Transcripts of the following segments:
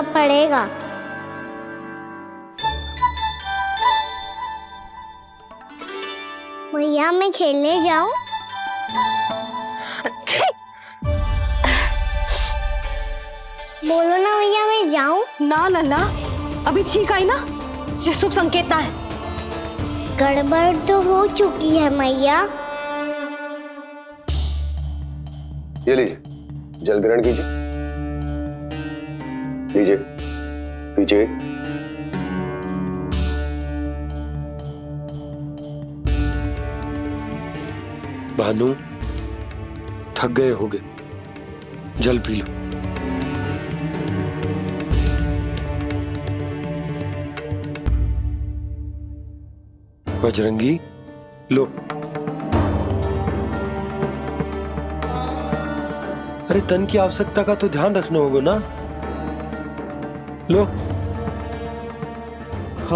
पड़ेगा। भैया मैं खेलने जाऊं? बोलो ना भैया मैं जाऊं? ना लल्ला, अभी छींक आई ना, ये शुभ संकेत ना है। गड़बड़ तो हो चुकी है मैया। ये लीजिए, जल ग्रहण कीजिए। लीजिए, पीछे। भानु, थक गए होगे, जल पी लो। बजरंगी, लो। अरे तन की आवश्यकता का तो ध्यान रखना होगा ना। लो।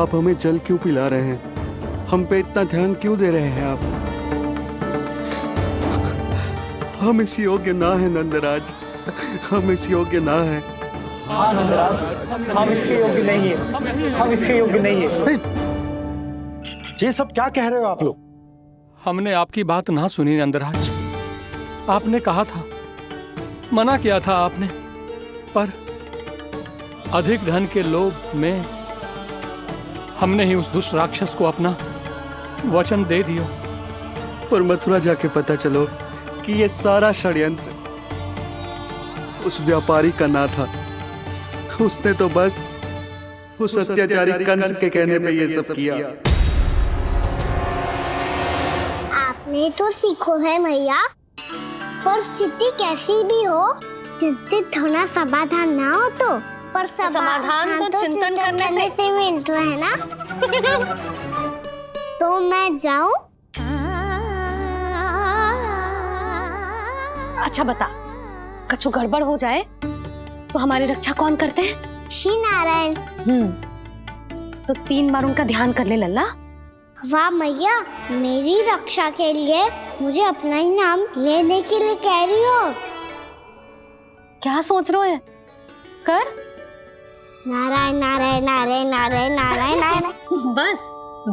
आप हमें जल क्यों पिला रहे हैं? हम पे इतना ध्यान क्यों दे रहे हैं आप? हम इस योग्य ना है नंदराज, हम इस योग्य ना है। हाँ नंदराज, हम इसके योग्य नहीं है, हम इसके योग्य नहीं है। ये सब क्या कह रहे हो आप लोग? हमने आपकी बात ना सुनी नंदराज। आपने कहा था, मना किया था आपने, पर अधिक धन के लोभ में हमने ही उस दुष्ट राक्षस को अपना वचन दे दिया। और मथुरा जाके पता चलो कि ये सारा षड्यंत्र उस व्यापारी का ना था। उसने तो बस उस अत्याचारी कंस के कहने पे ये सब किया। आपने तो सीखो है भैया, पर स्थिति कैसी भी हो, चिंतित होना समाधान ना हो तो, पर समाधान तो चिंतन करने से मिलता है ना। तो मैं जाऊं? अच्छा बता, कछु गड़बड़ हो जाए तो हमारी रक्षा कौन करते हैं? श्री नारायण। तो 3 बार उनका ध्यान कर ले लल्ला। वाह मैया, मेरी रक्षा के लिए मुझे अपना ही नाम लेने के लिए कह रही हो? क्या सोच रहे हो? कर। नारायण नारायण नारायण नारायण नारायण नारायण। बस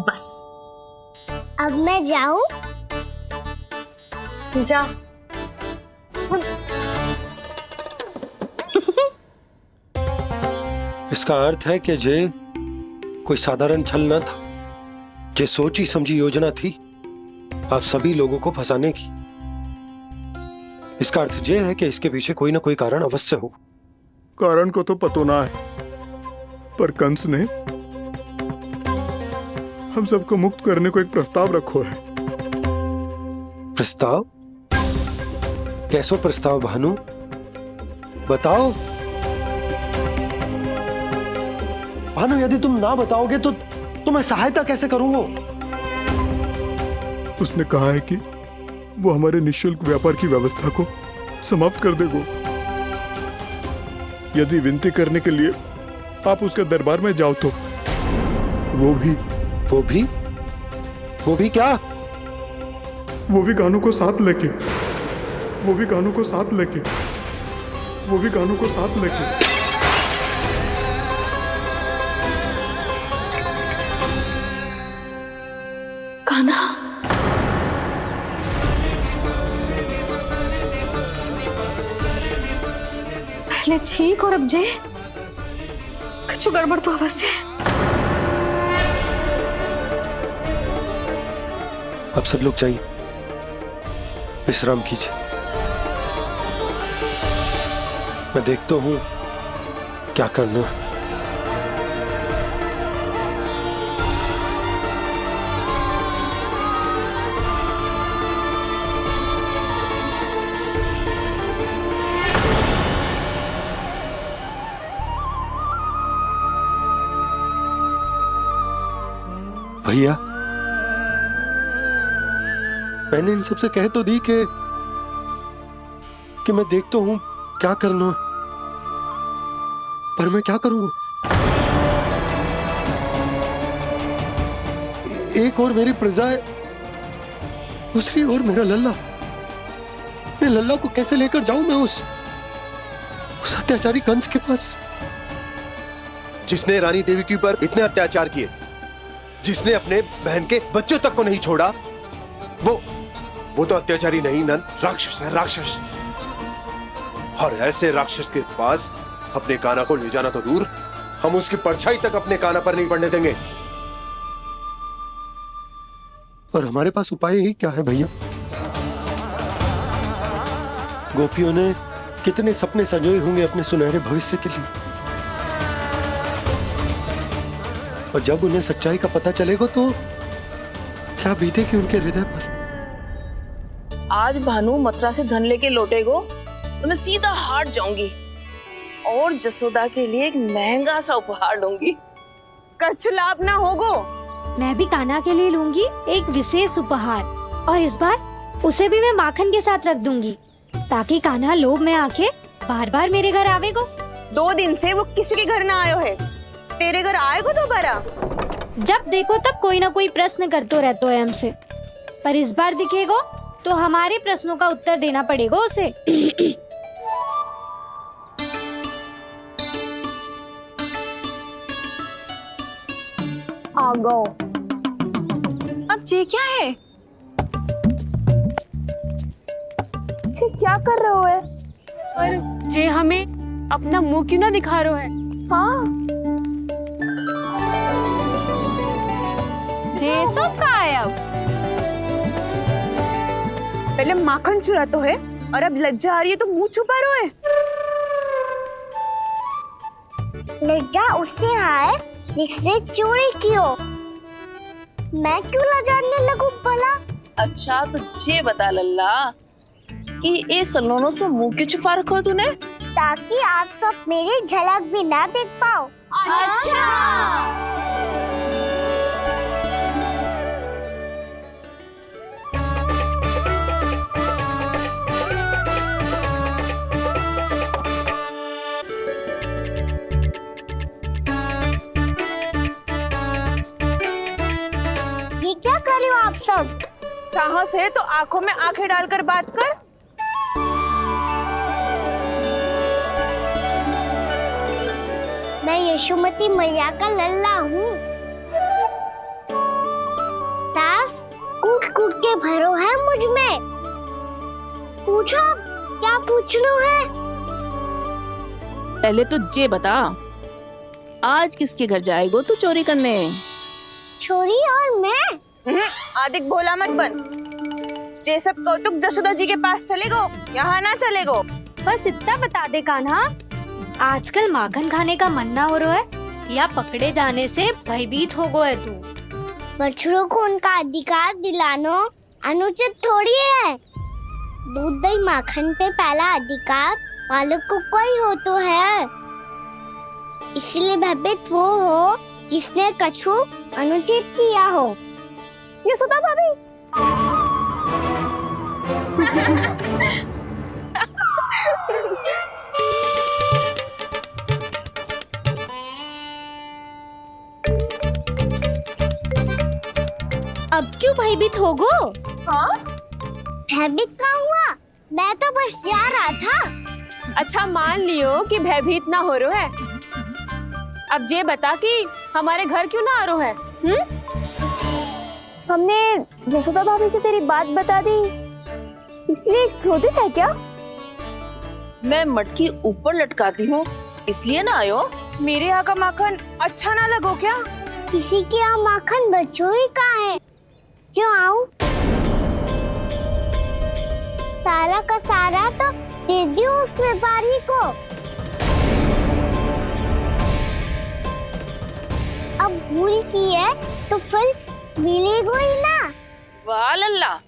बस। अब मैं जाऊं? जा। इसका अर्थ है कि जे कोई साधारण छल न था, जे सोची समझी योजना थी आप सभी लोगों को फंसाने की। इसका अर्थ ये है कि इसके पीछे कोई ना कोई कारण अवश्य हो। कारण को तो पतो ना है, पर कंस ने हम सबको मुक्त करने को एक प्रस्ताव रखो है। प्रस्ताव? कैसो प्रस्ताव भानु, बताओ। भानु, यदि तुम ना बताओगे तो मैं सहायता कैसे करूंगा? उसने कहा है कि वो हमारे निःशुल्क व्यापार की व्यवस्था को समाप्त कर देगा यदि विनती करने के लिए आप उसके दरबार में जाओ तो। वो भी क्या? वो भी गानों को साथ लेके, वो भी गानों को साथ लेके, वो भी गानों को साथ लेके। गाना? पहले छींक और अब जे, कुछ गड़बड़ तो अवश्य है। अब सब लोग जाइए, विश्राम कीजिए। मैं देखता हूं क्या करना है। भैया, मैंने इन सबसे कह तो दी कि मैं देखता हूं क्या करना, पर मैं क्या करूंगा? एक और मेरी प्रजा है, दूसरी ओर मेरा लल्ला। मैं लल्ला को कैसे लेकर जाऊं मैं उस अत्याचारी कंस के पास? जिसने रानी देवी के ऊपर इतने अत्याचार किए, जिसने अपने बहन के बच्चों तक को नहीं छोड़ा, वो तो अत्याचारी नहीं नंद, राक्षस है, राक्षस। और ऐसे राक्षस के पास अपने कान्हा को ले जाना तो दूर, हम उसकी परछाई तक अपने कान्हा पर नहीं पड़ने देंगे। और हमारे पास उपाय ही क्या है भैया? गोपियों ने कितने सपने संजोए होंगे अपने सुनहरे भविष्य के लिए, और जब उन्हें सच्चाई का पता चलेगा तो क्या बीतेगी उनके हृदय पर। आज भानु मथुरा से धन लेके लौटेगो तो मैं सीधा हाट जाऊंगी और जसोदा के लिए एक महंगा सा उपहार लूंगी। कछु लाभ ना होगो। मैं भी कान्हा के लिए लूंगी एक विशेष उपहार, और इस बार उसे भी मैं माखन के साथ रख दूंगी, ताकि कान्हा लोभ में आके बार बार मेरे घर आवेगो। 2 दिन से वो किसी के घर ना आयो है, तेरे घर आएगो दोबारा? जब देखो तब कोई ना कोई प्रश्न करते रहते है हमसे, पर इस बार दिखेगो तो हमारे प्रश्नों का उत्तर देना पड़ेगा उसे। आ गो। अब ये क्या है? ये क्या कर रहे हो है? पर जे हमें अपना मुंह क्यों ना दिखा रहे है? हाँ, जे सब का है अब? पहले माखन चुरा तो है और अब लज्जा आ रही है तो मुंह छुपा रहे है। लज्जा उससे आए जिससे चोरी की हो। मैं क्यों लजाने लगूं भला? अच्छा तो ये बता लल्ला कि ये सलोनों से मुंह क्यों छुपा रखो तूने? ताकि आप सब मेरी झलक भी ना देख पाओ। अच्छा। ये क्या कर रहे हो आप सब? साहस है तो आंखों में आंखें डालकर बात कर। मैं यशोमती मैया का लल्ला हूँ। सास कूट कूट के भरो है मुझ में। पूछो क्या पूछना है? पहले तो ये बता, आज किसके घर जाएगो तू चोरी करने? छोरी और मैं? आदिक भोला मत बन। ये सब कौतुक जसोदा जी के पास चलेगो, यहाँ ना चलेगो। बस इतना बता दे कान्हा, आजकल माखन खाने का मन ना हो रहा है या पकड़े जाने से भयभीत हो गए तू? बछड़ों को उनका अधिकार दिलाना अनुचित थोड़ी है। दूध दही माखन पे पहला अधिकार मालिक को कोई हो तो है। इसलिए भयभीत वो हो जिसने कछु अनुचित किया हो। यशोदा भाभी। अब क्यों भयभीत हो गो? हाँ? भयभीत का हुआ? मैं तो बस जा रहा था। अच्छा मान लियो कि भयभीत ना हो रहा है। अब ये बता कि हमारे घर क्यों ना आ रहा है? हमने यशोदा भाभी से तेरी बात बता दी, इसलिए क्रोधित है क्या? मैं मटकी ऊपर लटकाती हूँ इसलिए ना आयो? मेरे यहाँ का माखन अच्छा ना लगो क्या? किसी के यहाँ माखन बच्चों ही कहाँ है जो आऊं? सारा का सारा तो दे दियो उस व्यापारी को। अब भूल की है तो फिर मिलेगो ही ना। वाह लल्ला,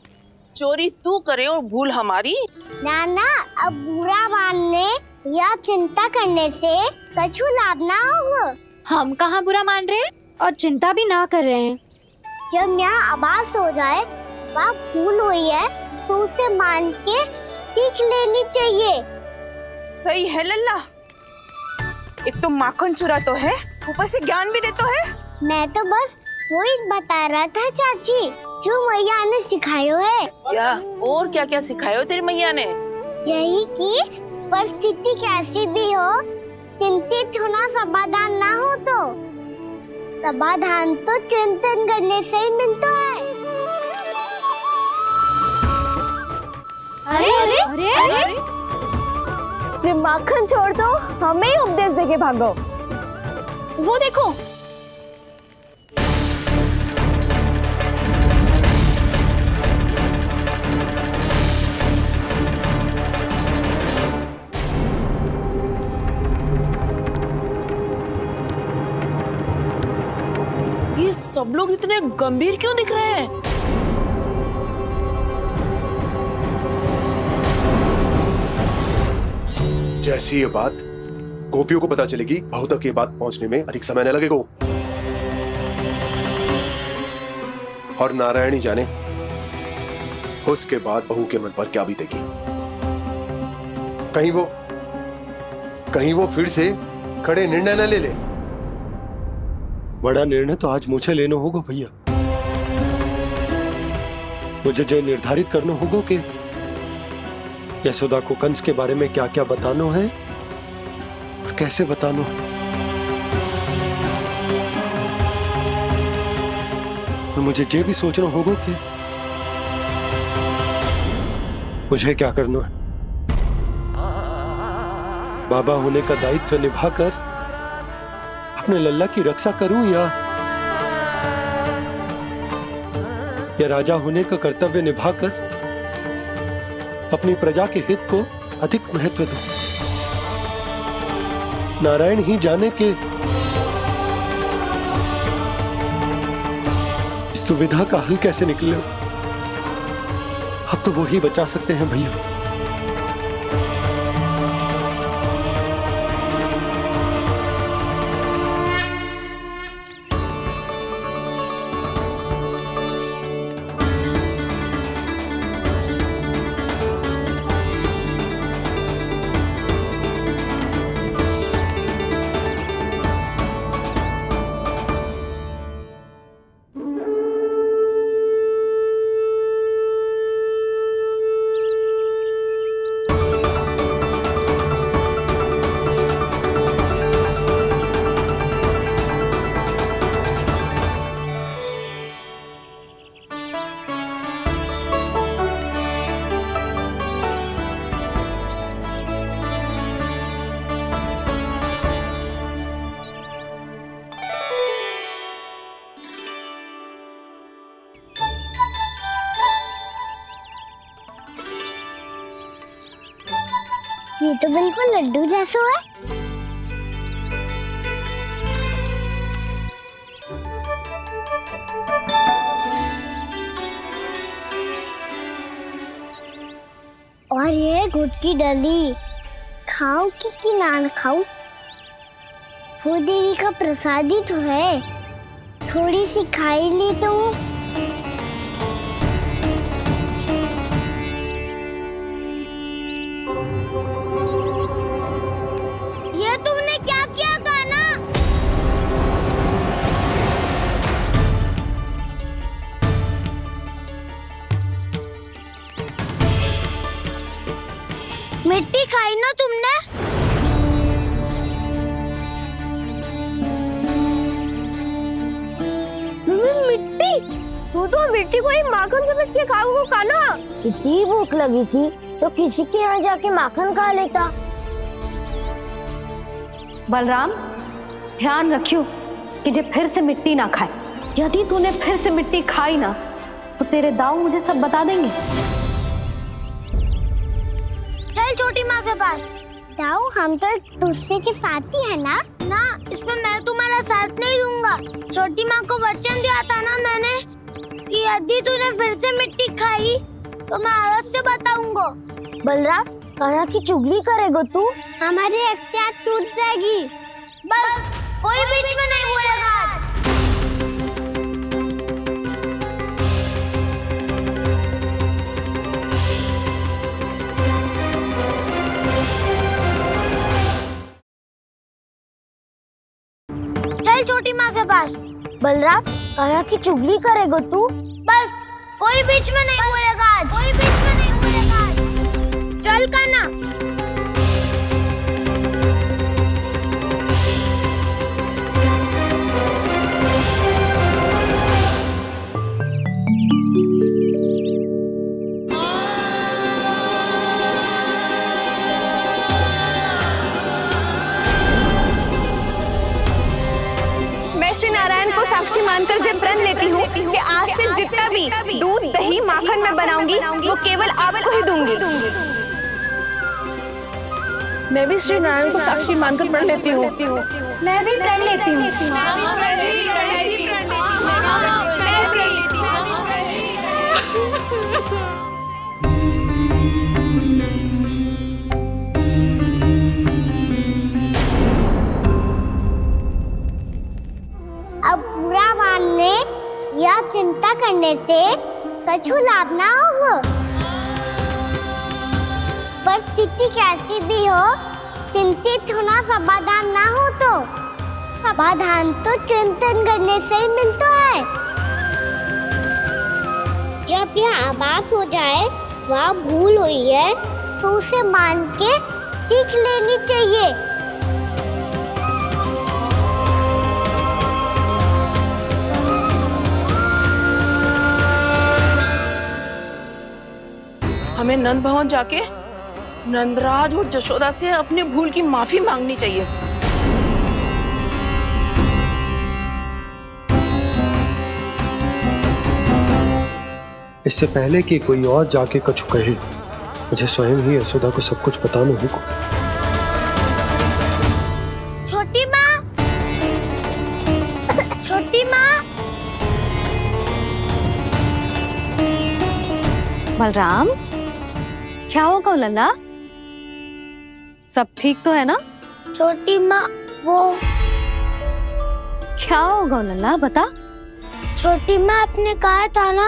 चोरी तू करे और भूल हमारी। ना ना, अब बुरा मानने या चिंता करने से कछु लाभ ना होगा। हम कहाँ बुरा मान रहे हैं और चिंता भी ना कर रहे हैं। जब यहाँ आभास हो जाए वहाँ भूल हुई है तो उसे मान के सीख लेनी चाहिए। सही है लल्ला, एक तो माखन चुरा तो है, ऊपर से ज्ञान भी देता है। मैं तो बस वही बता रहा था चाची जो मैया ने सिखायो है। क्या और क्या क्या सिखायो तेरी मैया ने? यही कि परिस्थिति कैसी भी हो चिंतित होना समाधान ना हो तो समाधान तो चिंतन करने से ही मिलता है। अरे अरे अरे अरे जब माखन छोड़ दो, हमें ही उपदेश देके भागो। वो देखो, ये सब लोग इतने गंभीर क्यों दिख रहे हैं? जैसी ये बात गोपियों को पता चलेगी, बहू तक ये बात पहुंचने में अधिक समय न लगेगा। और नारायणी जाने उसके बाद बहू के मन पर क्या बीतेगी। कहीं वो फिर से खड़े निर्णय न ले ले। बड़ा निर्णय तो आज मुझे लेना होगा भैया। मुझे जो निर्धारित करना होगा कि यशोदा को कंस के बारे में क्या क्या बताना है और कैसे बताना है। और मुझे ये भी सोचना होगा कि मुझे क्या करना है। बाबा होने का दायित्व निभाकर अपने लल्ला की रक्षा करूं या राजा होने का कर्तव्य निभाकर अपनी प्रजा के हित को अधिक महत्व दूं। नारायण ही जाने के इस दुविधा का हल कैसे निकले। अब तो वो ही बचा सकते हैं भैया। ये तो बिल्कुल लड्डू जैसा है। और ये गुड़ की डली खाऊं कि ना खाऊं? वो देवी का प्रसाद ही तो है, थोड़ी सी खाई ली तो। ये तुमने क्या किया कान्हा? मिट्टी खाई ना तुमने? मिट्टी? तू तो मिट्टी को ही माखन समझ के खाओ कान्हा। इतनी भूख लगी थी तो किसी के यहाँ जाके माखन खा लेता। बलराम, ध्यान रखियो कि जे फिर से मिट्टी ना खाए। यदि तूने फिर से मिट्टी खाई ना तो तेरे दाऊ मुझे सब बता देंगे। चल छोटी माँ के पास। दाऊ, हम तो एक दूसरे के साथी है ना? ना, इसमें मैं तुम्हारा साथ नहीं दूंगा। छोटी माँ को वचन दिया था ना मैंने कि यदि तूने फिर से मिट्टी खाई तो मैं औरत से बताऊंगा। बलराम, कान्हा की चुगली करेगा तू? हमारी अख्तियार टूट जाएगी। बस कोई बीच में नहीं बोलेगा आज। चल छोटी माँ के पास। बलराम, कान्हा की चुगली करेगा तू? बस कोई बीच में नहीं बोलेगा आज। कोई बीच में नहीं बोलेगा आज। चल कान्हा। साक्षी मानकर जब प्रण लेती हूँ कि आज से जितना भी दूध दही माखन मैं बनाऊंगी वो केवल आपको ही दूंगी। मैं भी श्री नारायण को साक्षी मानकर प्रण लेती हूँ। मैं भी प्रण लेती हूँ। अब बुरा मानने या चिंता करने से कछु लाभ ना होगा। परिस्थिति कैसी भी हो, चिंतित होना समाधान ना हो तो समाधान तो चिंतन करने से ही मिलता है। जब यह आभास हो जाए वह भूल हुई है तो उसे मान के सीख लेनी चाहिए। हमें नंद भवन जाके नंदराज और जशोदा से अपनी भूल की माफी मांगनी चाहिए। इससे पहले कि कोई और जाके कछु कहे, मुझे स्वयं ही यशोदा को सब कुछ बताना होगा। छोटी माँ, छोटी माँ। बलराम, क्या होगा लल्ला? सब ठीक तो है ना? छोटी माँ, वो क्या होगा लल्ला, बता। छोटी माँ, आपने कहा था ना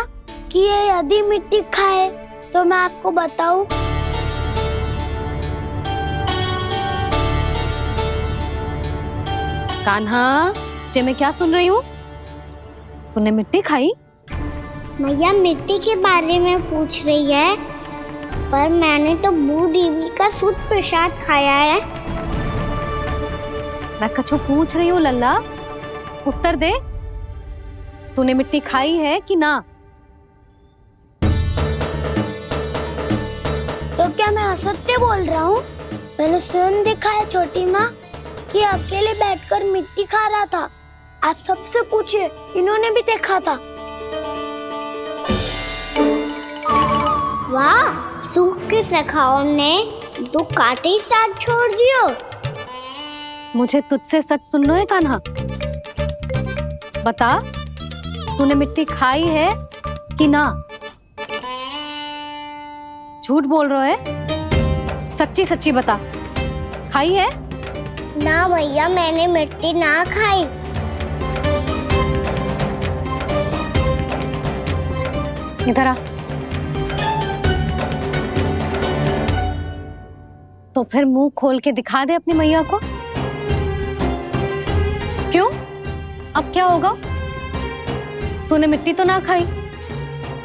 कि ये यदि मिट्टी खाए तो मैं आपको बताऊं। कान्हा, जे मैं क्या सुन रही हूँ? तूने मिट्टी खाई? मैया मिट्टी के बारे में पूछ रही है, पर मैंने तो भू देवी का शुद्ध प्रसाद खाया है। मैं कछु पूछ रही हूँ लल्ला, उत्तर दे। तूने मिट्टी खाई है कि ना? तो क्या मैं असत्य बोल रहा हूँ? मैंने स्वयं देखा है छोटी माँ कि अकेले बैठकर मिट्टी खा रहा था। आप सबसे पूछिए, इन्होंने भी देखा था। वाह, सूख के सखाओं ने दो कांटे ही साथ छोड़ दियो। मुझे तुझसे सच सुनना है कान्हा। बता, तूने मिट्टी खाई है कि ना? झूठ बोल रहा है, सच्ची सच्ची बता, खाई है? ना भैया, मैंने मिट्टी ना खाई। इधर आ। तो फिर मुंह खोल के दिखा दे अपनी मैया को। क्यों? अब क्या होगा? तूने मिट्टी तो ना खाई,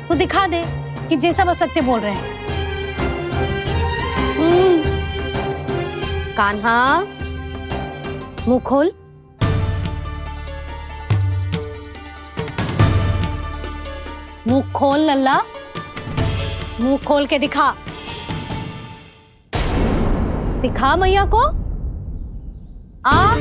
तो दिखा दे कि जे सब असत्य बोल रहे हैं। कान्हा, मुंह खोल। मुंह खोल लल्ला, मुंह खोल के दिखा। दिखा मैया को। आ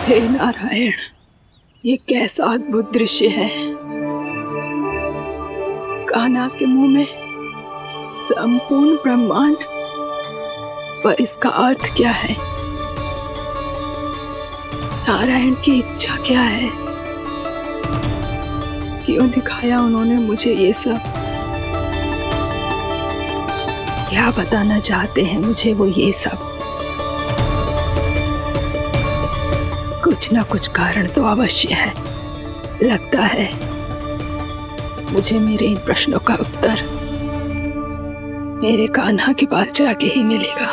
हे नारायण, ये कैसा अद्भुत दृश्य है। कान्हा के मुंह में संपूर्ण ब्रह्मांड, पर इसका अर्थ क्या है? नारायण की इच्छा क्या है? क्यों दिखाया उन्होंने मुझे ये सब? क्या बताना चाहते हैं मुझे वो ये सब? कुछ ना कुछ कारण तो अवश्य है। लगता है मुझे मेरे इन प्रश्नों का उत्तर मेरे कान्हा के पास जाके ही मिलेगा।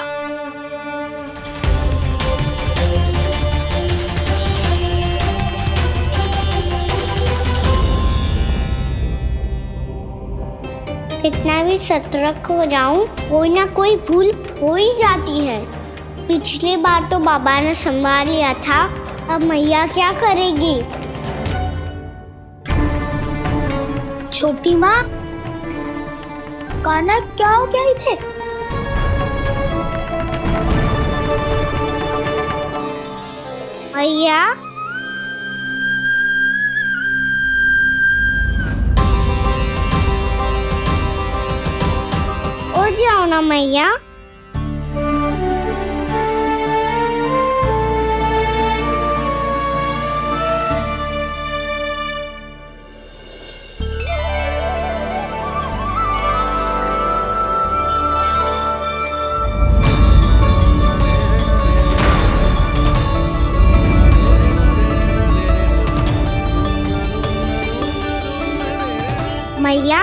कितना भी सतर्क हो जाऊं, कोई ना कोई भूल हो ही जाती है। पिछली बार तो बाबा ने संभाल लिया था, अब मैया क्या करेगी? छोटी माँ, कान्हा क्या हो गया इधे? मैया, उठ जाओ ना मैया। मैया,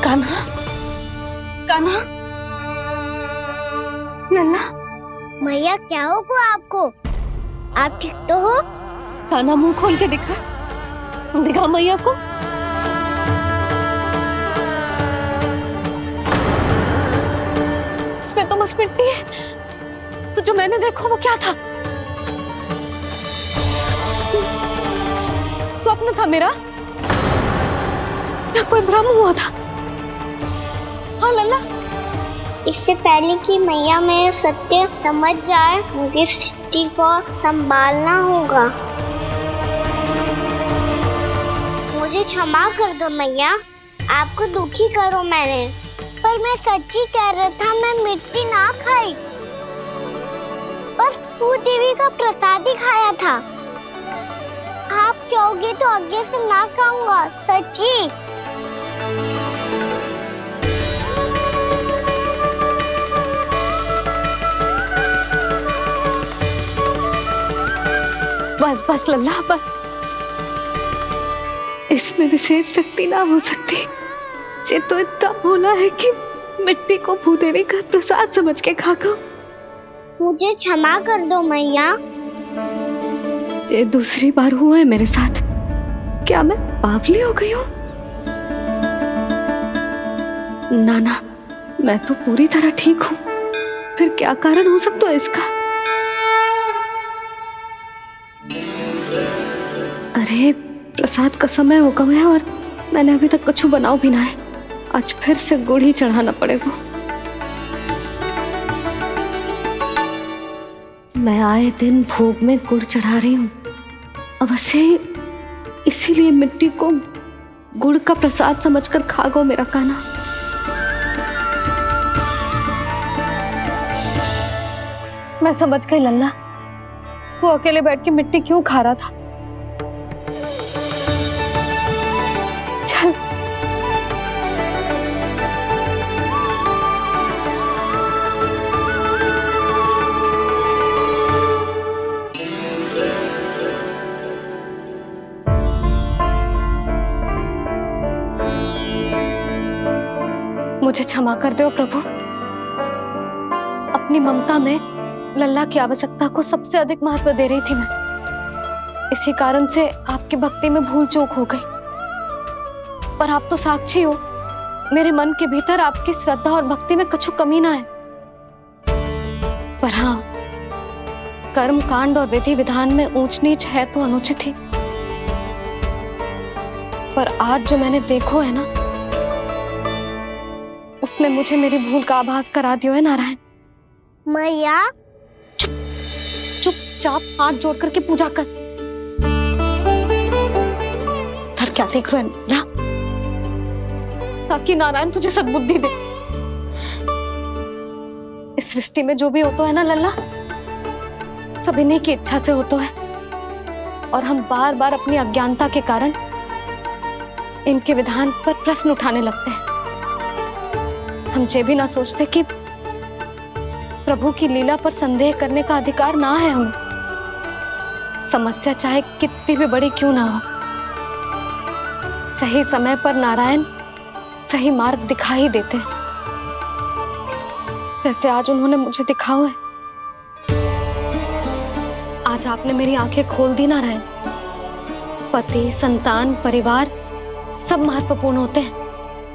कान्हा, कान्हा, लल्ला। मैया क्या होगा आपको? आप ठीक तो हो? कान्हा मुंह खोल के दिखा, दिखा मैया को। इसमें तो बस मिट्टी है। तो जो मैंने देखा वो क्या था? स्वप्न था मेरा या कोई भ्रम हुआ था? हाँ लल्ला, इससे पहले कि मैया मेरे सत्य समझ जाए, मुझे स्थिति को संभालना होगा। मुझे क्षमा कर दो मैया, आपको दुखी करो मैंने, पर मैं सच्ची कह रहा था, मैं मिट्टी ना खाई, बस भूत देवी का प्रसाद ही खाया था। आप कहोगे तो आगे से ना खाऊंगा, सच्ची। बस बस लल्ला, बस। इसमें विशेष शक्ति ना हो सकती। ये तो इतना भोला है कि मिट्टी को भूदेवी का प्रसाद समझ के खागा। मुझे क्षमा कर दो मैया। ये दूसरी बार हुआ है मेरे साथ। क्या मैं बावली हो गई हूँ? ना, मैं तो पूरी तरह ठीक हूँ। फिर क्या कारण हो सकता है इसका? अरे प्रसाद का समय हो गया है और मैंने अभी तक कुछ बनाओ भी ना है। आज फिर से गुड़ ही चढ़ाना पड़ेगा। मैं आए दिन भोग में गुड़ चढ़ा रही हूँ, अवश्य इसीलिए मिट्टी को गुड़ का प्रसाद समझकर खा गो मेरा कान्हा। मैं समझ गई लल्ला, वो अकेले बैठ के मिट्टी क्यों खा रहा था। चल मुझे क्षमा कर दो प्रभु। अपनी ममता में लल्ला की आवश्यकता को सबसे अधिक महत्व दे रही थी मैं। इसी कारण से आपकी भक्ति में भूल चूक हो गई। पर आप तो साक्षी हो, मेरे मन के भीतर आपकी श्रद्धा और भक्ति में कुछ कमी ना है। पर हाँ, कर्म कांड और विधि विधान में ऊंच नीच है तो अनुचित ही। पर आज जो मैंने देखो है ना, उसने मुझे मेरी भूल का आभास करा दियो है नारायण। मैया चुपचाप हाथ जोड़ करके पूजा कर। सर क्या देख रहे हैं ना, ताकि नारायण तुझे सद्बुद्धि दे। इस सृष्टि में जो भी होता है ना लल्ला, सब इन्हीं की इच्छा से होता है, और हम बार बार अपनी अज्ञानता के कारण इनके विधान पर प्रश्न उठाने लगते हैं। हम ये भी ना सोचते कि प्रभु की लीला पर संदेह करने का अधिकार ना है हमें। समस्या चाहे कितनी भी बड़ी क्यों ना हो, सही समय पर नारायण सही मार्ग दिखा ही देते हैं, जैसे आज उन्होंने मुझे दिखाओ है। आज आपने मेरी आंखें खोल दी नारायण। पति, संतान, परिवार सब महत्वपूर्ण होते हैं,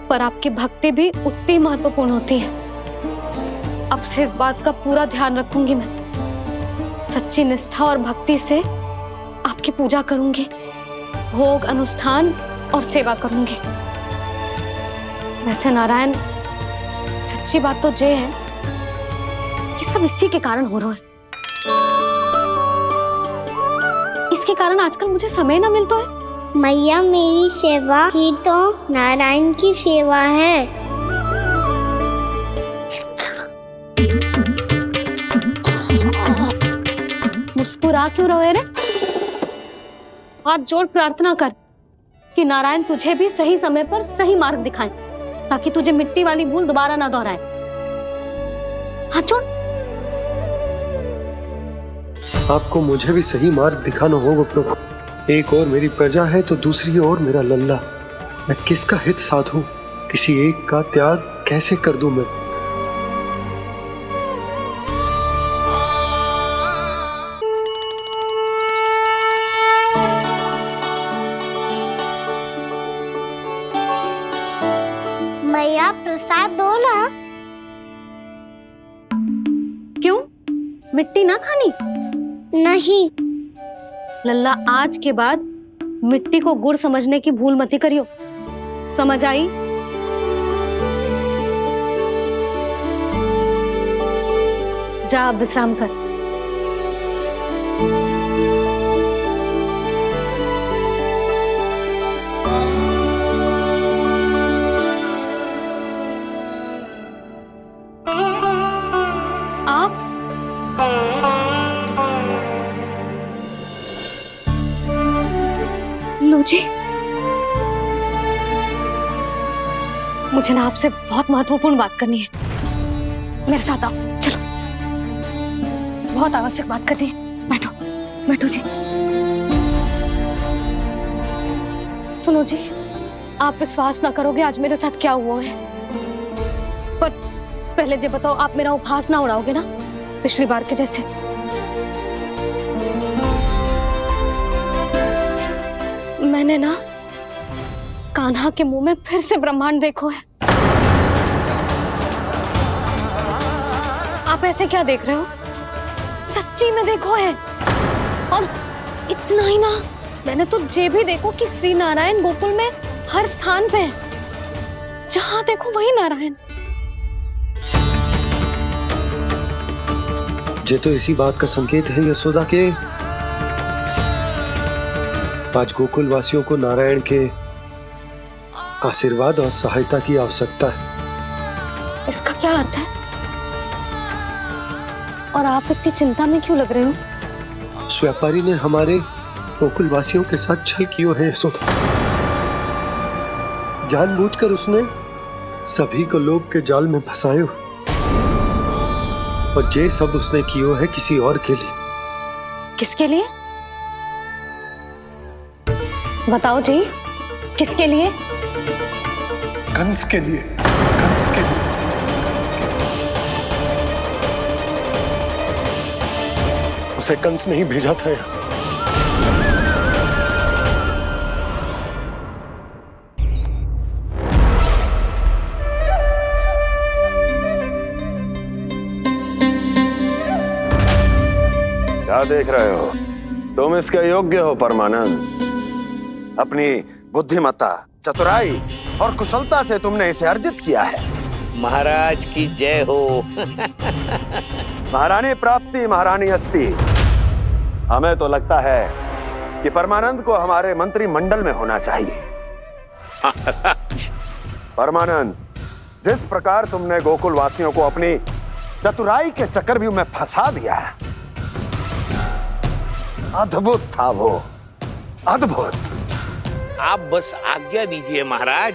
पर आपकी भक्ति भी उतनी महत्वपूर्ण होती है। अब से इस बात का पूरा ध्यान रखूंगी मैं। सच्ची निष्ठा और भक्ति से आपकी पूजा करूंगी, भोग, अनुष्ठान और सेवा करूंगी। वैसे नारायण, सच्ची बात तो ये है कि सब इसी के कारण हो रहा है। इसके कारण आजकल मुझे समय ना मिलता है। मैया, मेरी सेवा ही तो नारायण की सेवा है। मुस्कुरा क्यों रहे रे? हाथ जोड़ प्रार्थना कर कि नारायण तुझे भी सही समय पर सही मार्ग दिखाएं, ताकि तुझे मिट्टी वाली भूल दोबारा ना दोहराए। हाथ जोड़। आपको मुझे भी सही मार्ग दिखाना होगा प्रभु। एक और मेरी प्रजा है तो दूसरी ओर मेरा लल्ला। मैं किसका हित साधूं? किसी एक का त्याग कैसे कर दूं मैं? मैया, प्रसाद दो ना। क्यों? मिट्टी ना खानी? नहीं। लल्ला, आज के बाद मिट्टी को गुड़ समझने की भूल मत करियो। समझ आई? जा अब विश्राम कर। आप लो जी, मुझे ना आपसे बहुत महत्वपूर्ण बात करनी है। मेरे साथ आओ, चलो। बहुत आवश्यक बात करनी है। बैठो, बैठो जी। सुनो जी, आप विश्वास ना करोगे आज मेरे साथ क्या हुआ है। पर पहले ये बताओ, आप मेरा उपहास ना उड़ाओगे ना, पिछली बार के जैसे? मैंने ना कान्हा के मुंह में फिर से ब्रह्मांड देखो है। आप ऐसे क्या देख रहे हो? सच्ची में देखो है। और इतना ही ना, मैंने तो ये भी देखो कि श्री नारायण गोकुल में हर स्थान पे है। जहां देखो वही नारायण। ये तो इसी बात का संकेत है यशोदा के आज गोकुल वासियों को नारायण के आशीर्वाद और सहायता की आवश्यकता है। इसका क्या अर्थ है? और आप इतनी चिंता में क्यों लग रहे हो? उस व्यापारी ने हमारे गोकुल वासियों के साथ छल किया है यशोदा। जानबूझकर उसने सभी को लोभ के जाल में फंसायो, और ये सब उसने किया है किसी और के लिए। किसके लिए? बताओ जी, किसके लिए? कंस के लिए। कंस के लिए। उसे कंस नहीं भेजा था यहाँ। क्या देख रहे हो? तुम इसके योग्य हो परमानंद। अपनी बुद्धिमत्ता, चतुराई और कुशलता से तुमने इसे अर्जित किया है। महाराज की जय हो। महारानी प्राप्ति महारानी अस्ति। हमें तो लगता है कि परमानंद को हमारे मंत्रिमंडल में होना चाहिए। परमानंद, जिस प्रकार तुमने गोकुल वासियों को अपनी चतुराई के चक्रव्यूह में फंसा दिया है, अद्भुत था वो, अद्भुत। आप बस आज्ञा दीजिए महाराज,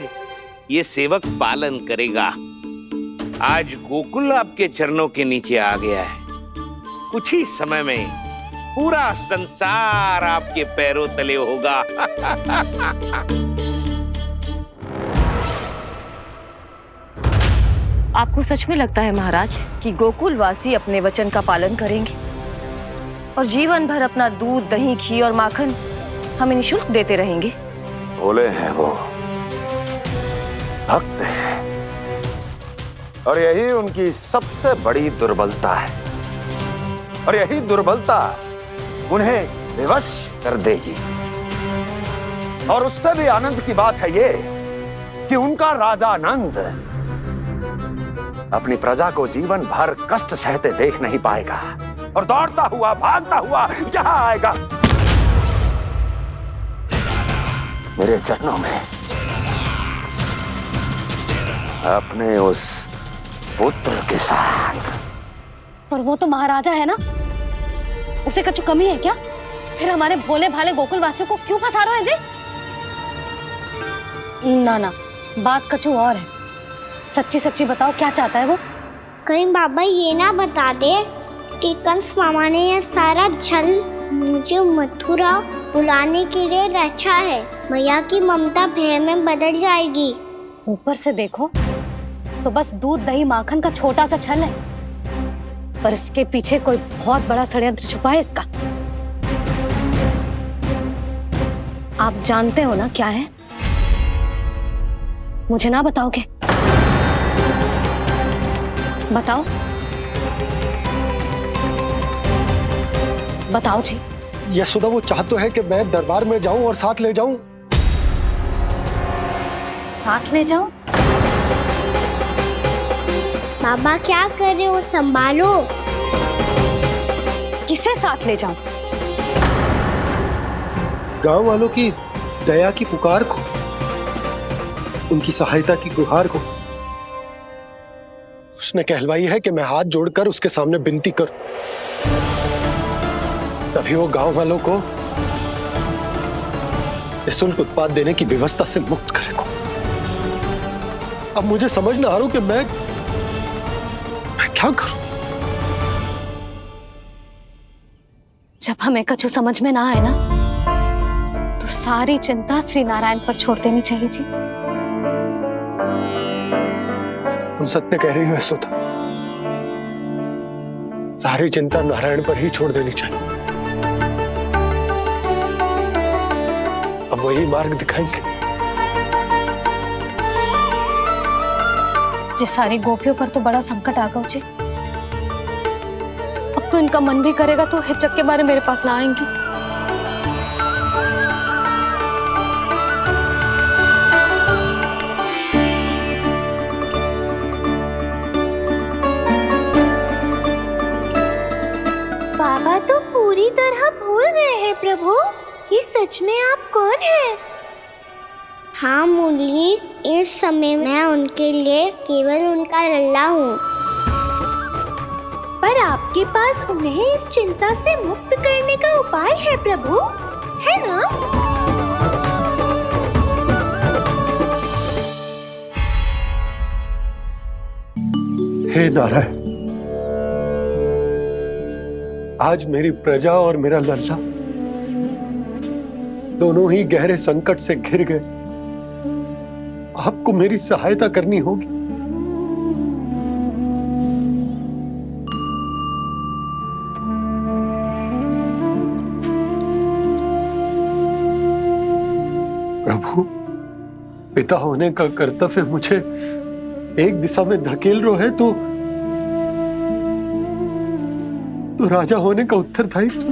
ये सेवक पालन करेगा। आज गोकुल आपके चरणों के नीचे आ गया है। कुछ ही समय में पूरा संसार आपके पैरों तले होगा। आपको सच में लगता है महाराज कि गोकुल वासी अपने वचन का पालन करेंगे और जीवन भर अपना दूध, दही, घी और माखन हमें निःशुल्क देते रहेंगे? भोले हैं वो, भक्त हैं, और यही उनकी सबसे बड़ी दुर्बलता है। और यही दुर्बलता उन्हें विवश कर देगी। और उससे भी आनंद की बात है ये कि उनका राजा आनंद अपनी प्रजा को जीवन भर कष्ट सहते देख नहीं पाएगा और दौड़ता हुआ, भागता हुआ यहां आएगा मेरे चरणों में, अपने उस पुत्र के साथ। पर वो तो महाराजा है ना, उसे कुछ कमी है क्या? फिर हमारे भोले भाले गोकुल वासियों को क्यों फंसा रहे हैं जी? ना ना, बात कुछ और है। सच्ची सच्ची बताओ, क्या चाहता है वो? कहीं बाबा ये ना बता दे कि कंस मामा ने ये सारा छल मुझे मथुरा बुलाने के लिए रचा है। मैया की ममता भय में बदल जाएगी। ऊपर से देखो तो बस दूध, दही, माखन का छोटा सा छल है, पर इसके पीछे कोई बहुत बड़ा षड्यंत्र छुपा है इसका। आप जानते हो ना क्या है? मुझे ना बताओगे? बताओ, बताओ जी। यशोदा, वो चाह तो है कि मैं दरबार में जाऊं और साथ ले जाऊं। साथ ले जाऊं? बाबा क्या कर रहे हो, संभालो। किसे साथ ले जाऊं? गांव वालों की दया की पुकार को, उनकी सहायता की गुहार को। उसने कहलवाई है कि मैं हाथ जोड़कर उसके सामने विनती करूं, तभी वो गांव वालों को निःशुल्क उत्पाद देने की व्यवस्था से मुक्त करेगा। अब मुझे समझ ना आ रहा कि मैं क्या करूं। जब हमें कछु समझ में ना आए ना, तो सारी चिंता श्री नारायण पर छोड़ देनी चाहिए जी। तुम सत्य कह रही हो यशोदा, सारी चिंता नारायण पर ही छोड़ देनी चाहिए। अब वही मार्ग दिखाएंगे। जिस सारी गोपियों पर तो बड़ा संकट आ गया जी। अब तो इनका मन भी करेगा तो हिचक के बारे मेरे पास ना आएंगी। बाबा तो पूरी तरह भूल गए हैं प्रभु, ये सच में आप कौन हैं? हाँ मुरली, इस समय मैं उनके लिए केवल उनका लल्ला हूँ। पर आपके पास उन्हें इस चिंता से मुक्त करने का उपाय है प्रभु, है ना? हे नारायण, आज मेरी प्रजा और मेरा लल्ला दोनों ही गहरे संकट से घिर गए। आपको मेरी सहायता करनी होगी। प्रभु, पिता होने का कर्तव्य मुझे एक दिशा में धकेल रहा है तो राजा होने का उत्तरदायित्व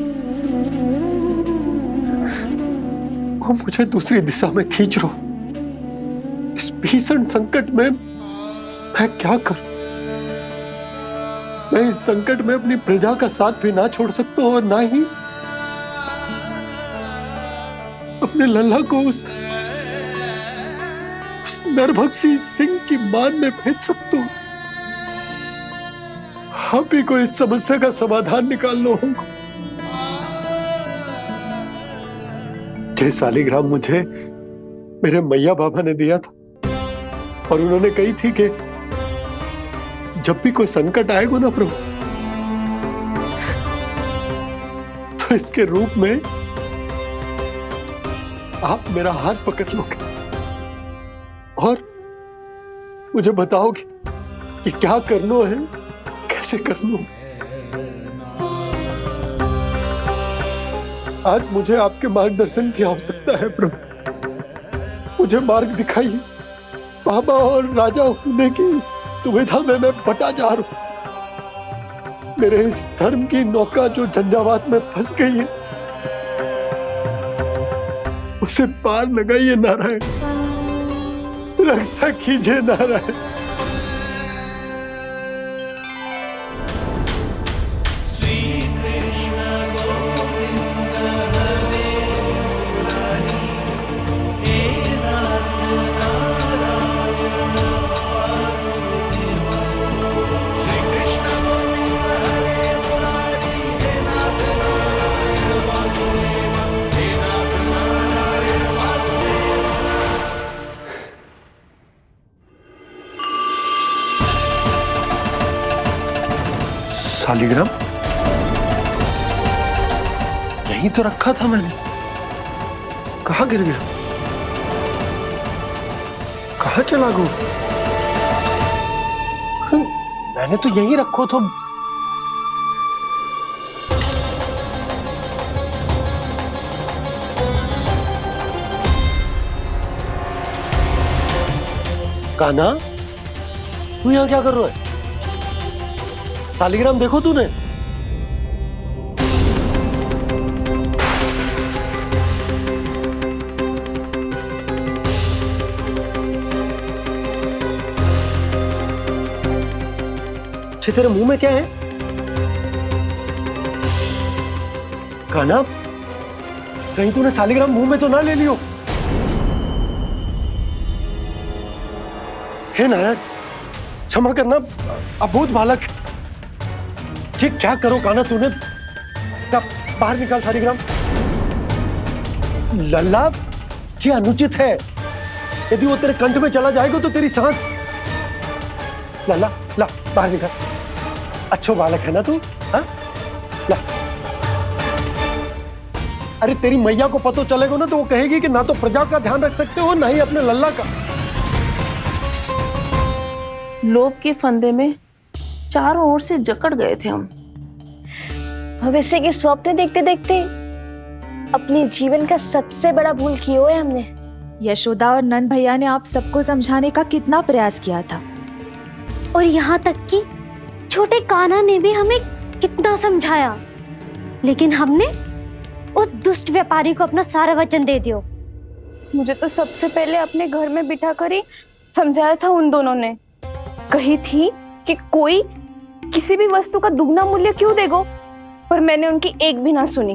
वो मुझे दूसरी दिशा में खींच रहे हो। इस भीषण संकट में मैं क्या करूं? मैं इस संकट में अपनी प्रजा का साथ भी ना छोड़ सकता हूं और ना ही अपने लल्ला को उस नरभक्षी सिंह की मान में भेज सकता हूं। आप ही को इस समस्या का समाधान निकालना होगा। जे शालिग्राम मुझे मेरे मैया बाबा ने दिया था और उन्होंने कही थी कि जब भी कोई संकट आएगा ना प्रभु, तो इसके रूप में आप मेरा हाथ पकड़ लोगे और मुझे बताओगे कि क्या करना है, कैसे करना है। आज मुझे आपके मार्गदर्शन की आवश्यकता है प्रभु। मुझे मार्ग दिखाइए। बाबा और राजा होने की दुविधा में मैं बटा जा रहा हूं। मेरे इस धर्म की नौका जो झंझावात में फंस गई है, उसे पार लगाइए नारायण। रक्षा कीजिए नारायण। शालिग्राम यहीं तो रखा था मैंने। कहाँ गिर गया? कहाँ चला गया? मैंने तो यहीं रखो था। कान्हा, तू यहाँ क्या कर रहा है? शालिग्राम देखो तूने? अच्छे, तेरे मुंह में क्या है? कान्हा, कहीं तूने शालिग्राम मुंह में तो ना ले लियो? हे नारायण, क्षमा करना, अबोध बालक। जी क्या करो कान्हा तूने? बाहर निकाल शालिग्राम। लल्ला, जी अनुचित है। यदि वो तेरे कंठ में चला जाएगा तो तेरी सांस। लल्ला, ला बाहर निकाल। अच्छो बालक है ना तू? हाँ, ला। अरे तेरी मैया को पता चलेगा ना तो वो कहेगी कि ना तो प्रजा का ध्यान रख सकते हो, ना ही अपने लल्ला का। लोभ के फंदे में चारों ओर से जकड़ गए थे हम। भविष्य के स्वप्न देखते देखते अपने जीवन का सबसे बड़ा भूल किया है हमने। यशोदा और नंद भैया ने आप सबको समझाने का कितना प्रयास किया था, और यहाँ तक कि छोटे कान्हा ने भी हमें कितना समझाया, लेकिन हमने उस दुष्ट व्यापारी को अपना सारा वचन दे दिया। मुझे तो सबसे पहले अपने घर में बिठा कर ही समझाया था उन दोनों ने। कही थी कि कोई किसी भी वस्तु का दुगना मूल्य क्यों देगा, पर मैंने उनकी एक भी ना सुनी।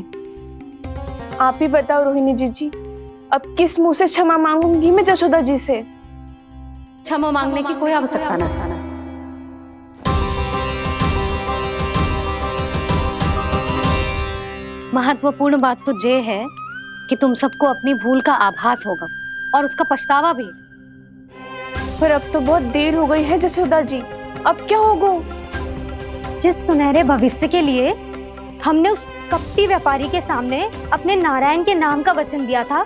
आप ही बताओ रोहिणी जी, अब किस मुंह से क्षमा मांगूंगी मैं जशोदा जी से? क्षमा मांगने की कोई आवश्यकता ना था। महत्वपूर्ण बात तो ये है कि तुम सबको अपनी भूल का आभास होगा और उसका पछतावा भी। पर अब तो बहुत देर हो गई है जशोदा जी, अब क्या होगा? जिस सुनहरे भविष्य के लिए हमने उस कपटी व्यापारी के सामने अपने नारायण के नाम का वचन दिया था,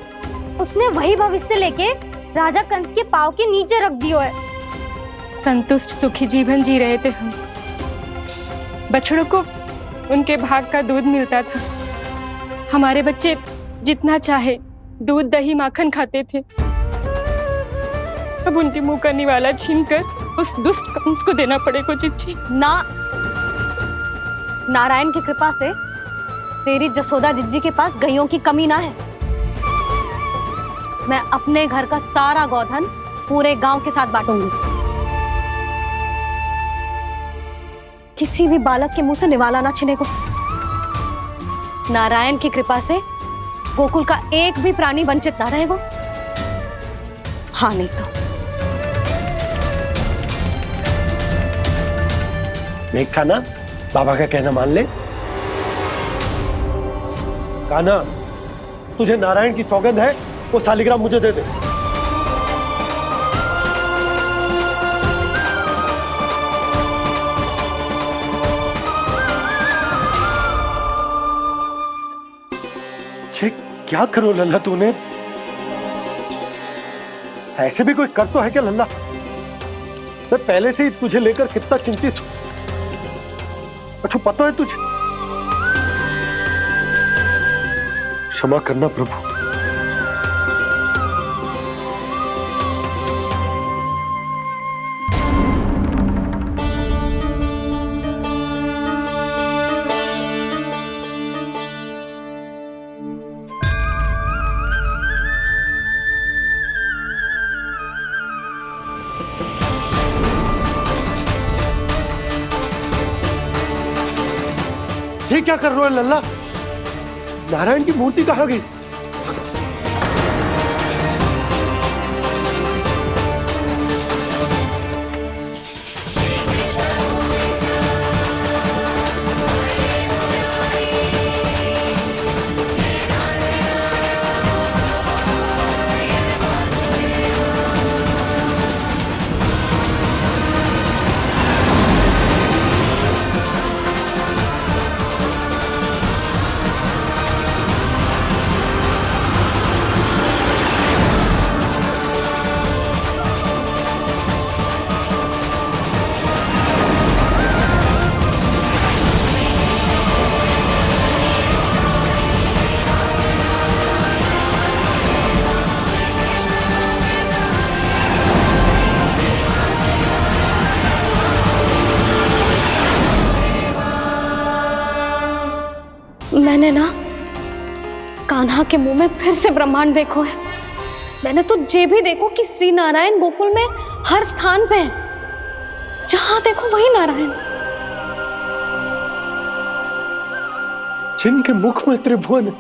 उसने वही भविष्य लेके राजा कंस के पांव के नीचे रख दिया है। संतुष्ट सुखी जीवन जी रहे थे हम। बछड़ों को उनके भाग का दूध मिलता था। हमारे बच्चे जितना चाहे दूध दही माखन खाते थे। अब उनके मुंह का निवाला छीनकर उस दुष्ट कंस को देना पड़ेगा चिच्ची। ना, नारायण की कृपा से तेरी जसोदा जिज्जी के पास गइयों की कमी ना है। मैं अपने घर का सारा गोधन पूरे गांव के साथ बांटूंगी। किसी भी बालक के मुंह से निवाला ना छिने को। नारायण की कृपा से गोकुल का एक भी प्राणी वंचित ना रहेगा। हाँ नहीं तो देख कान्हा, बाबा का कहना मान ले। कान्हा, तुझे नारायण की सौगंध है, वो शालिग्राम मुझे दे दे। क्या करो लल्ला तूने? ऐसे भी कोई कर तो है क्या लल्ला? मैं पहले से ही तुझे लेकर कितना चिंतित हूं। अच्छा पता है तुझे? क्षमा करना प्रभु। ये क्या कर रहे हो लल्ला? नारायण की मूर्ति कहाँ गई? मैंने ना कान्हा के मुंह में फिर से ब्रह्मांड देखो है। मैंने तो ये भी देखो कि श्री नारायण गोकुल में हर स्थान पे है। जहां देखो वही नारायण। जिनके मुख में त्रिभुवन है,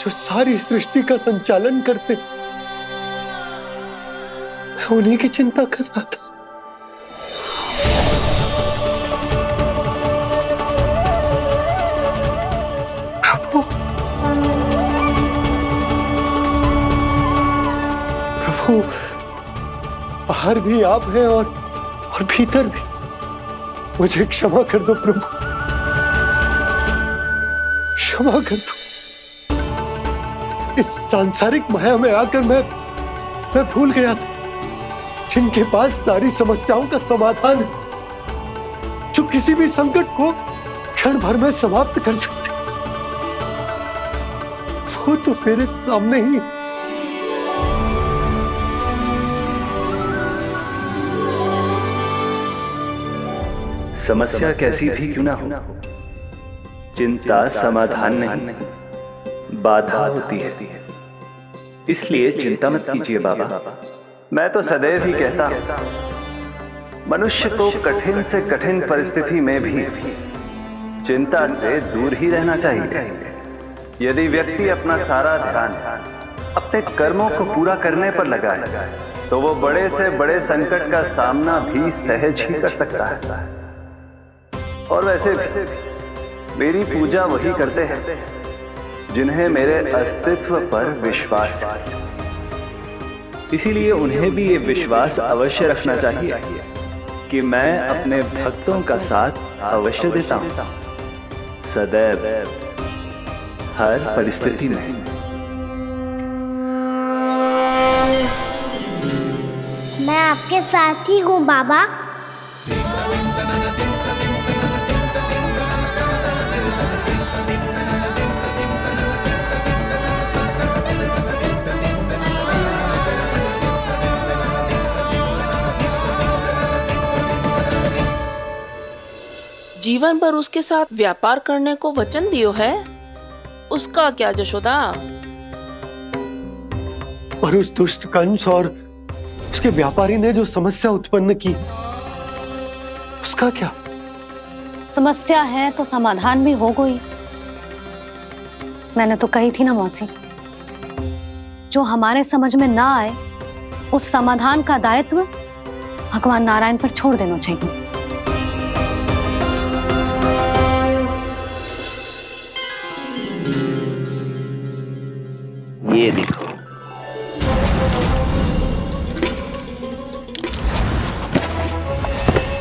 जो सारी सृष्टि का संचालन करते, मैं उन्हीं की चिंता कर रहा था। प्रभु, बाहर भी आप हैं और भीतर भी। मुझे क्षमा कर दो प्रभु, क्षमा कर दो। इस सांसारिक माया में आकर मैं भूल गया था जिनके पास सारी समस्याओं का समाधान है, जो किसी भी संकट को क्षण भर में समाप्त कर सकते, वो तो मेरे सामने ही। समस्या कैसी भी क्यों ना हो, चिंता समाधान नहीं, बाधा होती है। इसलिए चिंता मत कीजिए बाबा। मैं तो सदैव ही कहता हूं, मनुष्य को कठिन से कठिन परिस्थिति में भी चिंता से दूर ही रहना चाहिए। यदि व्यक्ति अपना सारा ध्यान अपने कर्मों को पूरा करने पर लगाए, तो वो बड़े से बड़े संकट का सामना भी सहज ही कर सकता है। और वैसे भी मेरी पूजा वही करते हैं जिन्हें मेरे अस्तित्व पर विश्वास है। इसीलिए उन्हें भी ये विश्वास अवश्य रखना चाहिए कि मैं अपने भक्तों का साथ अवश्य देता हूं, सदैव, हर परिस्थिति में। मैं आपके साथ ही हूँ बाबा। जीवन भर उसके साथ व्यापार करने को वचन दियो है, उसका क्या जशोदा? पर उस दुष्ट कंस और उसके व्यापारी ने जो समस्या उत्पन्न की, उसका क्या? समस्या है तो समाधान भी हो गई। मैंने तो कही थी ना मौसी, जो हमारे समझ में ना आए उस समाधान का दायित्व भगवान नारायण पर छोड़ देना चाहिए। ये देखो,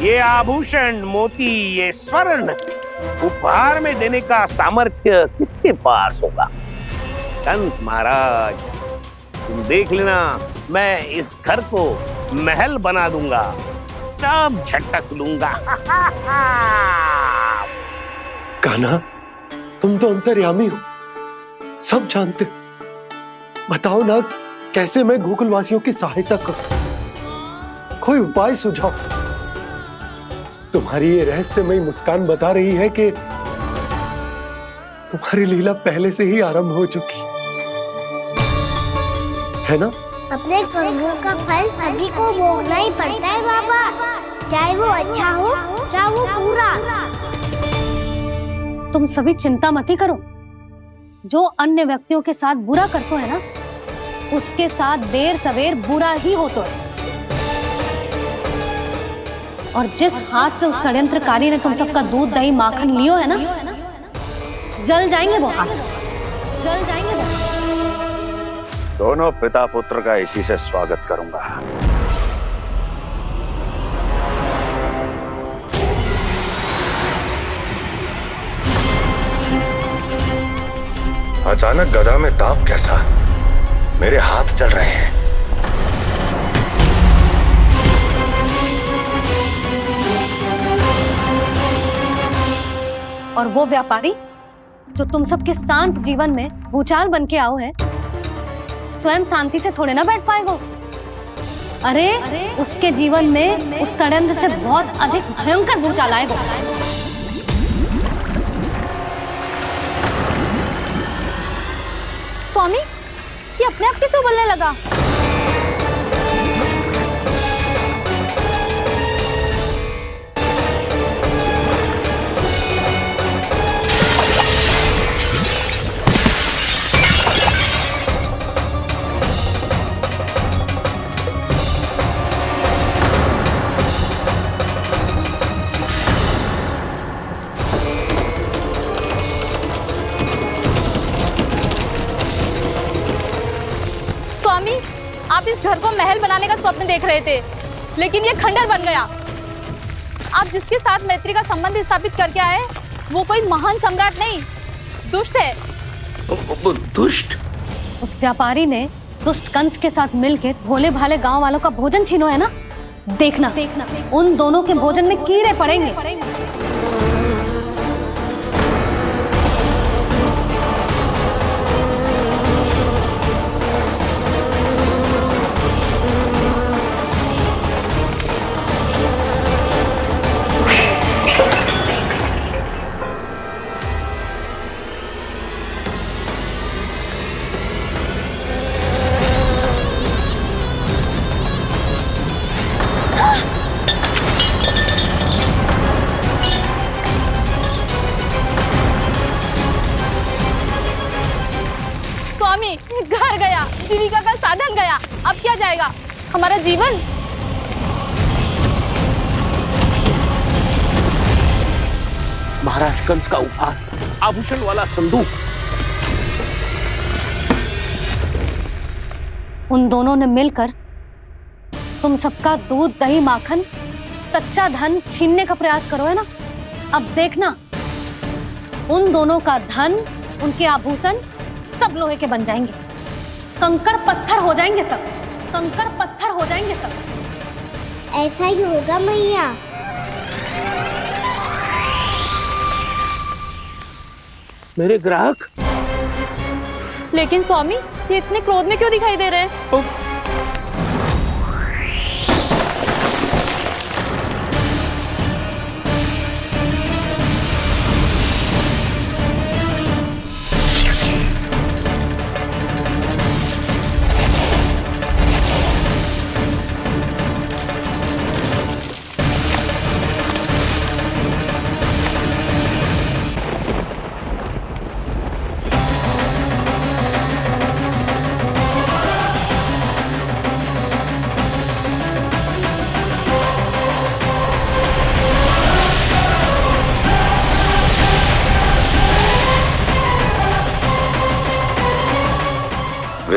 ये आभूषण, मोती, ये स्वर्ण उपहार में देने का सामर्थ्य किसके पास होगा? कंस महाराज, तुम देख लेना, मैं इस घर को महल बना दूंगा, सब झटक लूंगा। कान्हा, तुम तो अंतर्यामी हो, सब जानते हो। बताओ ना, कैसे मैं गोकुलवासियों की सहायता करूं? कोई उपाय सुझाओ। तुम्हारी ये रहस्यमयी मुस्कान बता रही है कि तुम्हारी लीला पहले से ही आरंभ हो चुकी है ना? अपने कर्मों का फल सभी को भोगना ही पड़ता है बाबा, चाहे वो अच्छा हो चाहे वो बुरा। तुम सभी चिंता मत ही करो। जो अन्य व्यक्तियों के साथ बुरा करते है ना, उसके साथ देर सवेर बुरा ही होता है। और जिस हाथ से उस षड्यंत्रकारी ने तुम सबका दूध दही माखन लियो है ना, जल जाएंगे वो हाथ, जल जाएंगे वो। दोनों पिता पुत्र का इसी से स्वागत करूंगा। अचानक गदा में ताप कैसा? मेरे हाथ चल रहे हैं। और वो व्यापारी जो तुम सबके शांत जीवन में भूचाल बन के आओ है, स्वयं शांति से थोड़े ना बैठ पाएगा। अरे उसके जीवन में उस षड्यंत्र से बहुत अधिक भयंकर भूचाल आएगा। स्वामी, ये अपने आप कैसे उबलने लगा? आप इस घर को महल बनाने का स्वप्न देख रहे थे, लेकिन ये खंडर बन गया। आप जिसके साथ मैत्री का संबंध स्थापित करके आए, वो कोई महान सम्राट नहीं, दुष्ट है। दुष्ट? उस व्यापारी ने दुष्ट कंस के साथ मिलकर भोले भाले गांव वालों का भोजन छीनो है ना। देखना उन दोनों के भोजन में कीड़े पड़ेंगे। घर गया, जीविका का साधन गया, अब क्या जाएगा हमारा जीवन? महाराज कंस का उपहार, आभूषण वाला संदूक। उन दोनों ने मिलकर तुम सबका दूध दही माखन सच्चा धन छीनने का प्रयास करो है ना। अब देखना उन दोनों का धन, उनके आभूषण सब लोहे के बन जाएंगे, कंकड़ पत्थर हो जाएंगे सब, कंकड़ पत्थर हो जाएंगे सब। ऐसा ही होगा मैया। मेरे ग्राहक? लेकिन स्वामी, ये इतने क्रोध में क्यों दिखाई दे रहे हैं?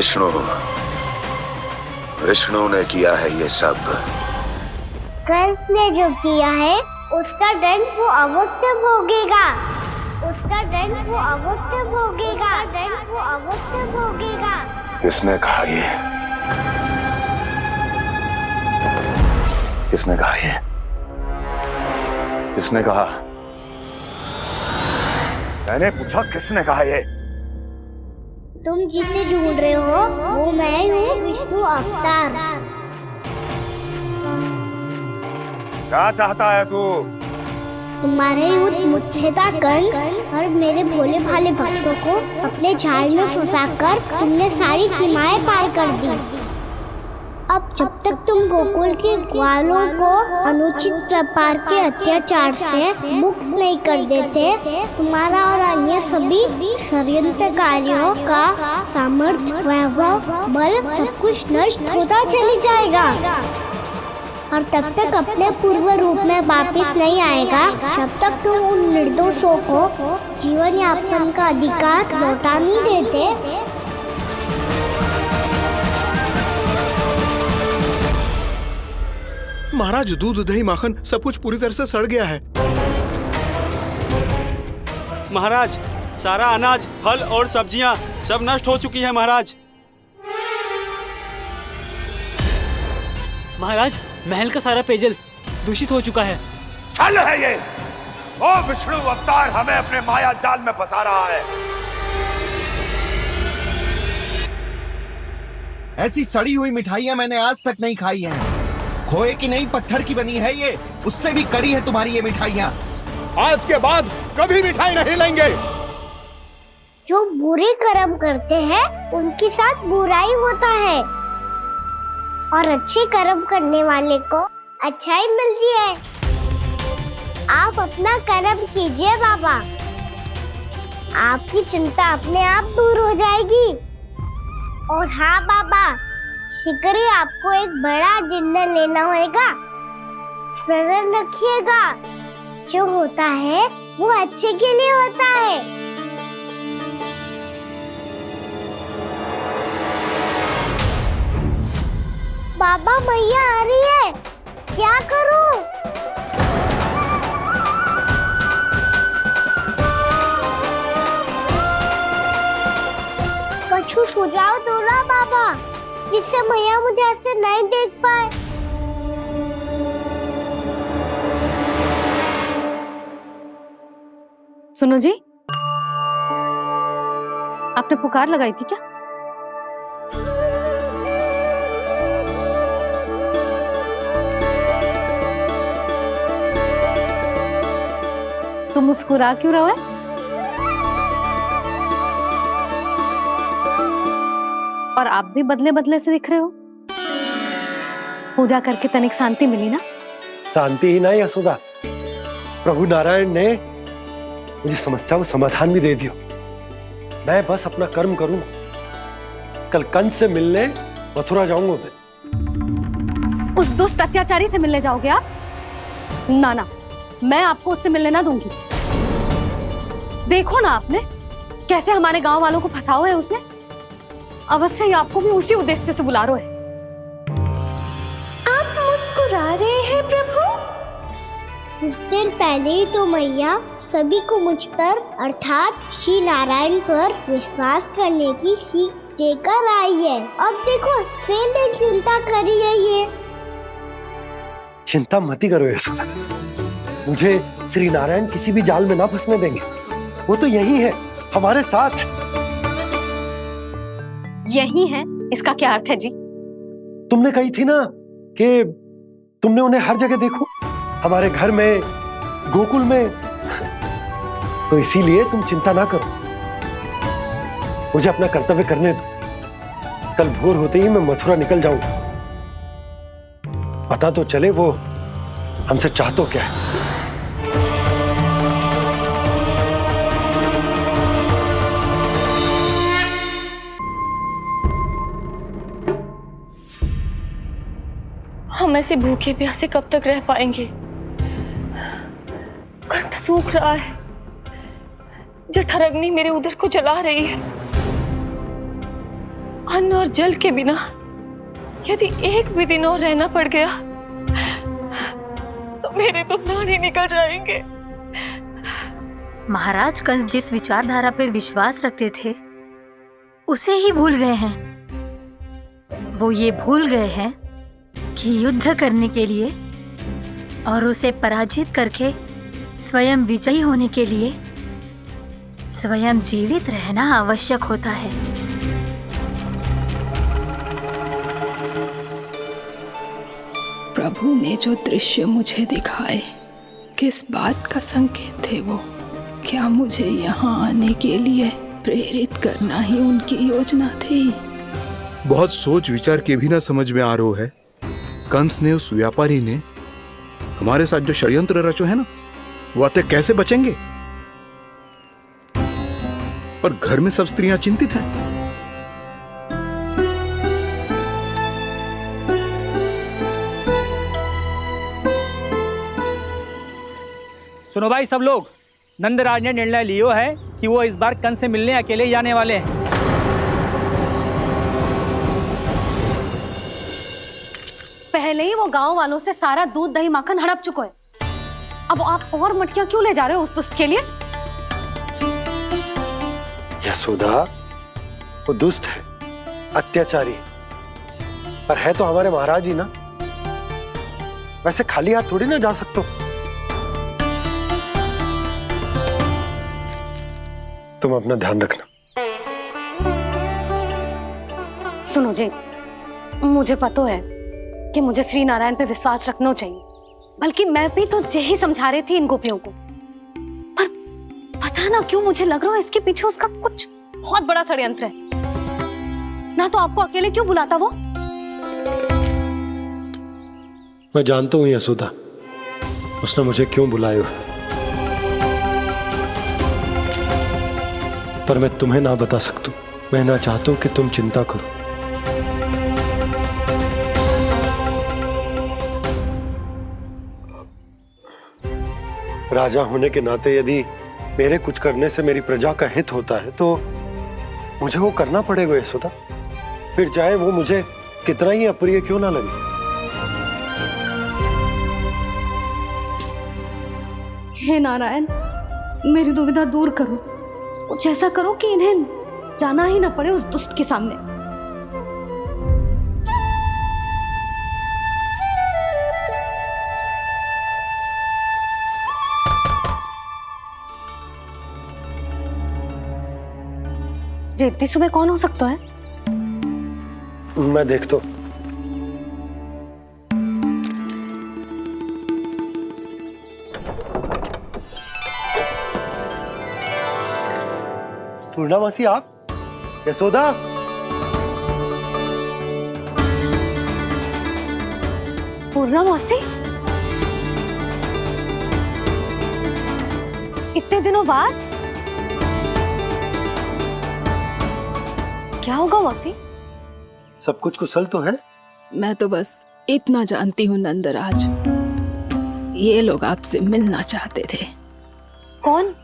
विष्णु, विष्णु ने किया है ये सब। कंस ने जो किया है उसका दंड वो अवश्य भोगेगा। उसका दंड वो अवश्य भोगेगा। दंड वो अवश्य भोगेगा। किसने कहा ये? किसने कहा ये? किसने कहा? मैंने पूछा किसने कहा ये? तुम जिसे ढूंढ रहे हो वो मैं हूँ, विष्णु अवतार। क्या चाहता है तू? तुम्हारे युद्ध मुझसे था कंस, और मेरे भोले भाले भक्तों को अपने जाल में फंसाकर तुमने सारी सीमाएं पार कर दी। अब जब तक तुम गोकुल के ग्वालों को अनुचित प्रकार के अत्याचार से मुक्त नहीं कर देते, तुम्हारा और अन्य सभी षड्यंत्रकारियों का सामर्थ्य, वैभव, बल सब कुछ नष्ट होता चली जाएगा। और तब तक अपने पूर्व रूप में वापस नहीं आएगा जब तक तुम उन निर्दोषों को जीवन यापन का अधिकार लौटा नहीं देते। महाराज, दूध, दही, माखन सब कुछ पूरी तरह से सड़ गया है। महाराज, सारा अनाज, फल और सब्जियां सब नष्ट हो चुकी हैं महाराज। महाराज, महल का सारा पेयजल दूषित हो चुका है। छल है ये। ओ विष्णु अवतार हमें अपने माया जाल में फंसा रहा है। ऐसी सड़ी हुई मिठाइयां मैंने आज तक नहीं खाई हैं। खोए की नहीं, पत्थर की बनी है ये। उससे भी कड़ी है तुम्हारी ये मिठाइयां। आज के बाद कभी मिठाई नहीं लेंगे। जो बुरे कर्म करते हैं उनके साथ बुराई होता है, और अच्छे कर्म करने वाले को अच्छाई मिलती है। आप अपना कर्म कीजिए बाबा, आपकी चिंता अपने आप दूर हो जाएगी। और हाँ बाबा, शीघ्र ही आपको एक बड़ा निर्णय लेना होगा। स्मरण रखिएगा, जो होता है वो अच्छे के लिए होता है। बाबा, मैया आ रही है, क्या करूं? कछु सुझाव दो ना बाबा, जिससे मैया मुझे ऐसे नहीं देख पाए। सुनो जी, आपने पुकार लगाई थी क्या? तुम मुस्कुरा क्यों रहे हो? और आप भी बदले बदले से दिख रहे हो। पूजा करके तनिक शांति मिली ना? शांति ही नहीं यशोदा, प्रभु नारायण ने मुझे समस्या को समाधान भी दे दिया। मैं बस अपना कर्म करूंगा। कल कंस से मिलने मथुरा जाऊंगा मैं। उस दुष्ट अत्याचारी से मिलने जाओगे आप? ना ना, मैं आपको उससे मिलने ना दूंगी। देखो ना आपने कैसे हमारे गांव वालों को फंसाओ है उसने। अवश्य ही आपको भी उसी उद्देश्य से बुला रहा है। आप मुस्कुरा रहे हैं प्रभु? कुछ देर पहले ही तो मैया सभी को मुझ पर अर्थात श्री नारायण पर विश्वास करने की सीख देकर आई है। अब देखो स्वयं चिंता करी है ये। चिंता मत ही करो यशोदा, मुझे श्री नारायण किसी भी जाल में ना फंसने देंगे। वो तो यही है हमारे साथ। यही है, इसका क्या अर्थ है जी? तुमने कही थी ना कि तुमने उन्हें हर जगह देखो, हमारे घर में, गोकुल में। तो इसीलिए तुम चिंता ना करो, मुझे अपना कर्तव्य करने दो। कल भोर होते ही मैं मथुरा निकल जाऊंगा। पता तो चले वो हमसे चाहतो क्या है। हम ऐसे भूखे प्यासे कब तक रह पाएंगे? कंठ सूख रहा है, जठराग्नि मेरे उदर को जला रही है। अन्न और जल के बिना यदि एक भी दिन और रहना पड़ गया तो मेरे तो प्राण ही निकल जाएंगे। महाराज कंस जिस विचारधारा पे विश्वास रखते थे उसे ही भूल गए हैं। वो ये भूल गए हैं कि युद्ध करने के लिए और उसे पराजित करके स्वयं विजयी होने के लिए स्वयं जीवित रहना आवश्यक होता है। प्रभु ने जो दृश्य मुझे दिखाए किस बात का संकेत थे वो? क्या मुझे यहाँ आने के लिए प्रेरित करना ही उनकी योजना थी? बहुत सोच विचार के भी ना समझ में आ रहा है। कंस ने, उस व्यापारी ने हमारे साथ जो षड्यंत्र रचो है ना, वो आते कैसे बचेंगे? पर घर में सब स्त्रियां चिंतित हैं। सुनो भाई सब लोग, नंदराज ने निर्णय लियो है कि वो इस बार कंस से मिलने अकेले जाने वाले हैं। पहले ही वो गांव वालों से सारा दूध दही माखन हड़प चुका है। अब आप और मटकियां क्यों ले जा रहे हो उस दुष्ट के लिए? यशोदा, वो दुष्ट है, अत्याचारी, पर है तो हमारे महाराज ही ना। वैसे खाली हाथ थोड़ी ना जा सकते हो। तुम अपना ध्यान रखना। सुनो जी, मुझे पता है कि मुझे श्री नारायण पे विश्वास रखना चाहिए, बल्कि मैं भी तो यही समझा रही थी इन गोपियों को। पर पता ना क्यों मुझे लग रहा है इसके पीछे उसका कुछ बहुत बड़ा षड्यंत्र है। ना तो आपको अकेले क्यों बुलाता वो? मैं जानता हूं यशोदा, उसने मुझे क्यों बुलाया है, पर मैं तुम्हें ना बता सकता। मैं ना चाहता हूं कि तुम चिंता करो। राजा होने के नाते यदि मेरे कुछ करने से मेरी प्रजा का हित होता है तो मुझे वो करना पड़ेगा यशोदा, फिर चाहे वो मुझे कितना ही अप्रिय क्यों ना लगे। हे नारायण, मेरी दुविधा दूर करो। कुछ ऐसा करो कि इन्हें जाना ही ना पड़े उस दुष्ट के सामने। जी इतनी सुबह कौन हो सकता है? मैं देखता हूं। पूर्णामासी, आप? यशोदा, पूर्णामासी, इतने दिनों बाद? क्या होगा मौसी? सब कुछ कुशल तो है? मैं तो बस इतना जानती हूँ नंदराज, ये लोग आपसे मिलना चाहते थे। कौन?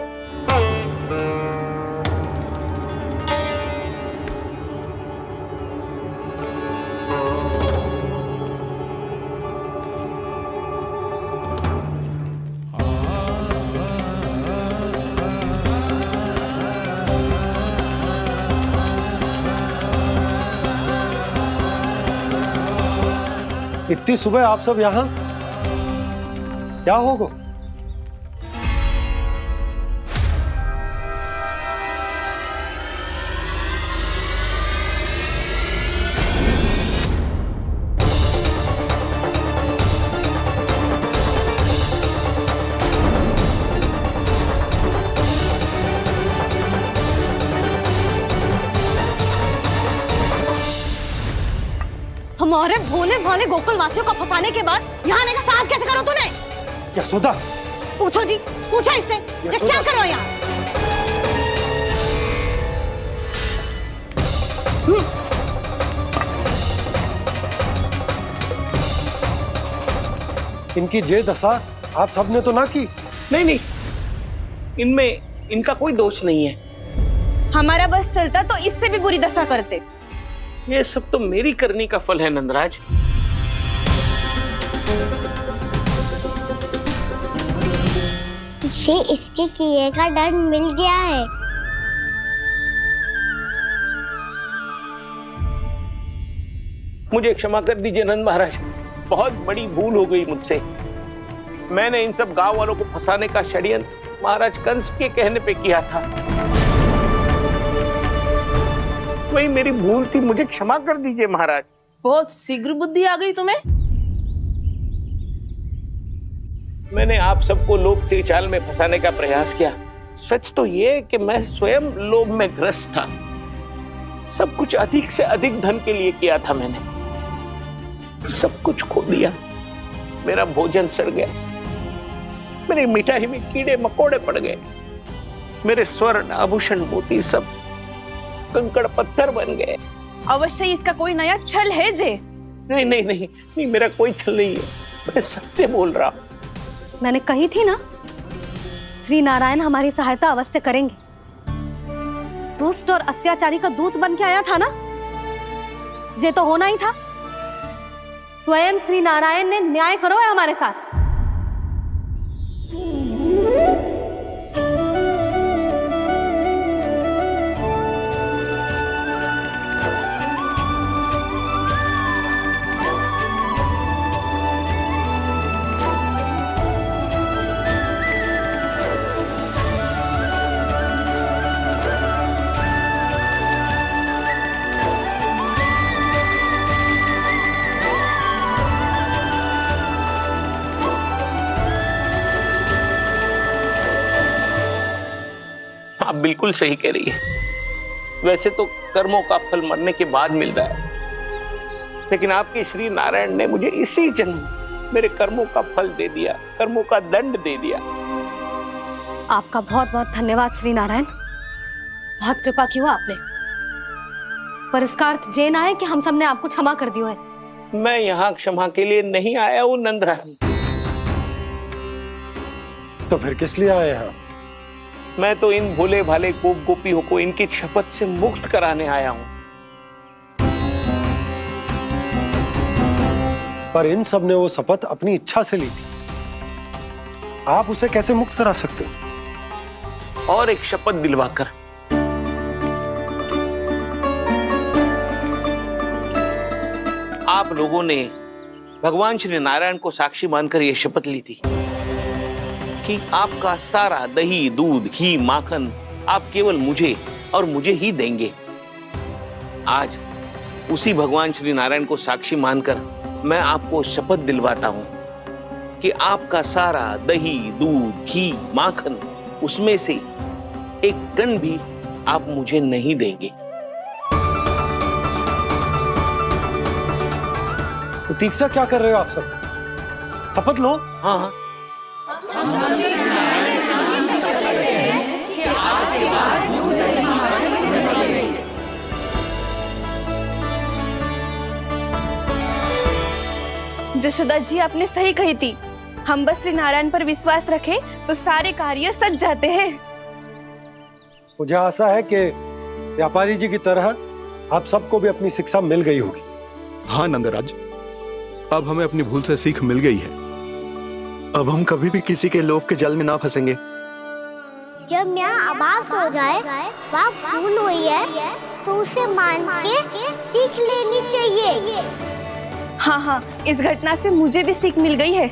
इतनी सुबह आप सब यहाँ? क्या होगा? हमारे भोले भाले गोकुल वासियों को फंसाने के बाद यहाँ आने का साहस कैसे करो तूने? यशोदा, पूछो जी, पूछो इससे, ये क्या करो यहाँ? इनकी ये दशा आप सबने तो ना की? नहीं नहीं, इनमें इनका कोई दोष नहीं है। हमारा बस चलता तो इससे भी बुरी दशा करते। ये सब तो मेरी करनी का फल है नंदराज। इसे इसके किए का दंड मिल गया है। मुझे क्षमा कर दीजिए नंद महाराज, बहुत बड़ी भूल हो गई मुझसे। मैंने इन सब गांव वालों को फंसाने का षड्यंत्र महाराज कंस के कहने पे किया था। वही मेरी भूल थी, मुझे क्षमा कर दीजिए महाराज। बहुत शीघ्र बुद्धि आ गई तुम्हें। मैंने आप सबको लोभ के जाल में फंसाने का प्रयास किया। सच तो ये कि मैं स्वयं लोभ में ग्रस्त था। सब कुछ अधिक से अधिक धन के लिए किया था मैंने। सब कुछ खो दिया। मेरा भोजन सड़ गया, मेरी मिठाई में कीड़े मकोड़े पड़ गए, मेरे स्वर्ण आभूषण मोती सब कंकड़ पत्थर बन गए। अवश्य इसका कोई नया छल है जे। नहीं नहीं नहीं नहीं, मेरा कोई छल नहीं है, मैं सत्य बोल रहा हूं। मैंने कही थी ना, श्री नारायण हमारी सहायता अवश्य करेंगे। दुष्ट और अत्याचारी का दूत बन के आया था ना, ये तो होना ही था। स्वयं श्री नारायण ने न्याय करो है हमारे साथ। आप बिल्कुल सही कह रही है। वैसे तो कर्मों का फल मरने के बाद मिल रहा है, लेकिन आपके श्री नारायण ने मुझे इसी जन्म मेरे कर्मों का फल दे दिया, कर्मों का दंड दे दिया। आपका बहुत बहुत धन्यवाद श्री नारायण, बहुत कृपा की हो आपने। पर इसका अर्थ ये ना है कि हम सब ने आपको क्षमा कर दियो है। मैं यहाँ क्षमा के लिए नहीं आया हूँ नंदराज। तो फिर किस लिए आए हैं? मैं तो इन भोले भाले गोप गोपियों को इनकी शपथ से मुक्त कराने आया हूँ। पर इन सब ने वो शपथ अपनी इच्छा से ली थी, आप उसे कैसे मुक्त करा सकते हो? और एक शपथ दिलवाकर। आप लोगों ने भगवान श्री नारायण को साक्षी मानकर यह शपथ ली थी कि आपका सारा दही, दूध, घी, माखन आप केवल मुझे और मुझे ही देंगे। आज उसी भगवान श्री नारायण को साक्षी मानकर मैं आपको शपथ दिलवाता हूं कि आपका सारा दही, दूध, घी, माखन उसमें से एक कण भी आप मुझे नहीं देंगे। प्रतीक्षा क्या कर रहे हो आप सब? शपथ लो। हाँ हाँ। जशोदा जी, आपने सही कही थी। हम बस श्री नारायण पर विश्वास रखें तो सारे कार्य सज जाते हैं। मुझे आशा है कि व्यापारी जी की तरह आप सबको भी अपनी शिक्षा मिल गई होगी। हाँ नंदराज, अब हमें अपनी भूल से सीख मिल गई है। अब हम कभी भी किसी के लोभ के जाल में ना फंसेंगे। जब यहाँ आभास हो जाए वह भूल हुई है तो उसे मान के सीख लेनी चाहिए। हाँ हाँ, इस घटना से मुझे भी सीख मिल गई है।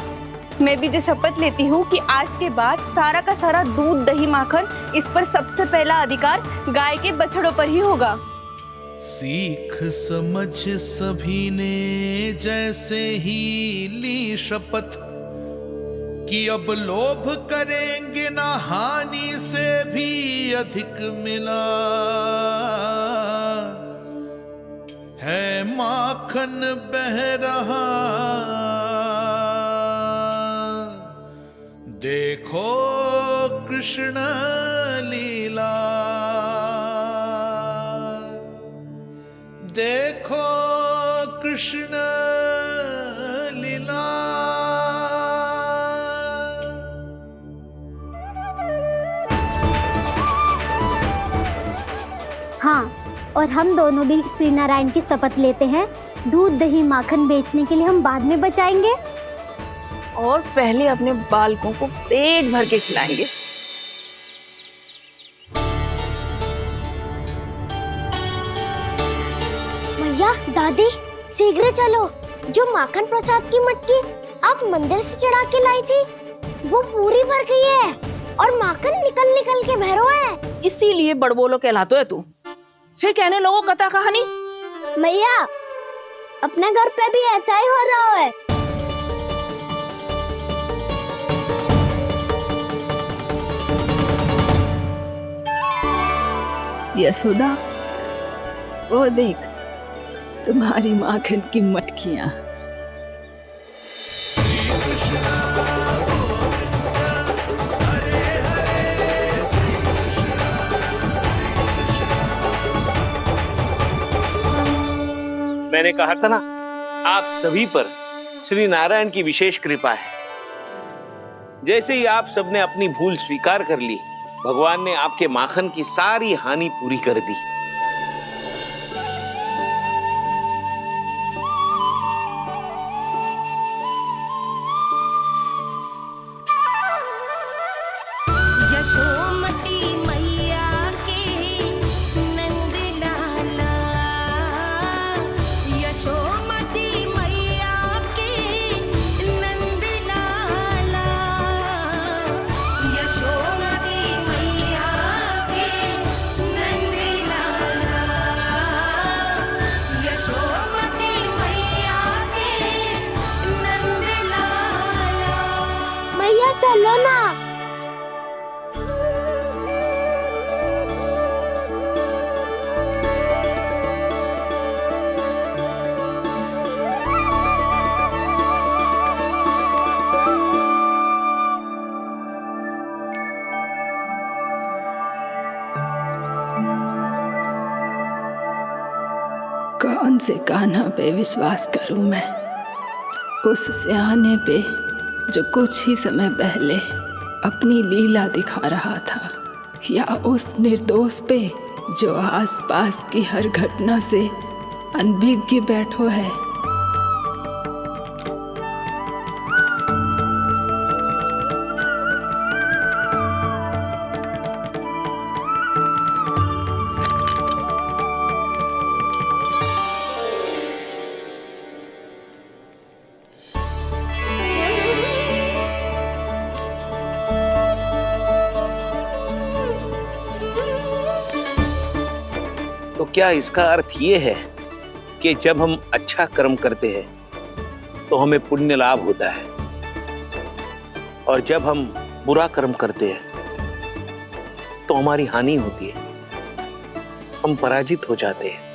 मैं भी जो शपथ लेती हूँ कि आज के बाद सारा का सारा दूध, दही, माखन इस पर सबसे पहला अधिकार गाय के बछड़ों पर ही होगा। सीख समझ सभी ने जैसे ही ली शपथ कि अब लोभ करेंगे ना हानि से भी अधिक मिला है, माखन बह रहा देखो कृष्ण लीला, देखो कृष्ण लीला। हाँ, और हम दोनों भी श्री नारायण की शपथ लेते हैं, दूध दही माखन बेचने के लिए हम बाद में बचाएंगे और पहले अपने बालकों को पेट भर के खिलाएंगे। मैया, दादी, शीघ्र चलो। जो माखन प्रसाद की मटकी आप मंदिर से चढ़ा के लाई थी, वो पूरी भर गई है और माखन निकल निकल के भरो है। इसीलिए बड़बोलो कहलाते है तू। फिर कहने लोगों कथा कहानी। मैया, अपने घर पे भी ऐसा ही हो रहा है। यशोदा, वो देख तुम्हारी माखन की मटकियां। मैंने कहा था ना, आप सभी पर श्री नारायण की विशेष कृपा है। जैसे ही आप सबने अपनी भूल स्वीकार कर ली, भगवान ने आपके माखन की सारी हानि पूरी कर दी। यशोमती मैया के नंद लाला, यशोमती मैया के नंद लाला, यशोमती मैया के नंद लाला, यशोमती मैया के नंद लाला। मैया चलो ना। कौन से कान्हा पे विश्वास करूं मैं? उस सियाने पे जो कुछ ही समय पहले अपनी लीला दिखा रहा था, या उस निर्दोष पे जो आसपास की हर घटना से अनभिज्ञ बैठो है? तो क्या इसका अर्थ ये है कि जब हम अच्छा कर्म करते हैं तो हमें पुण्य लाभ होता है, और जब हम बुरा कर्म करते हैं तो हमारी हानि होती है, हम पराजित हो जाते हैं?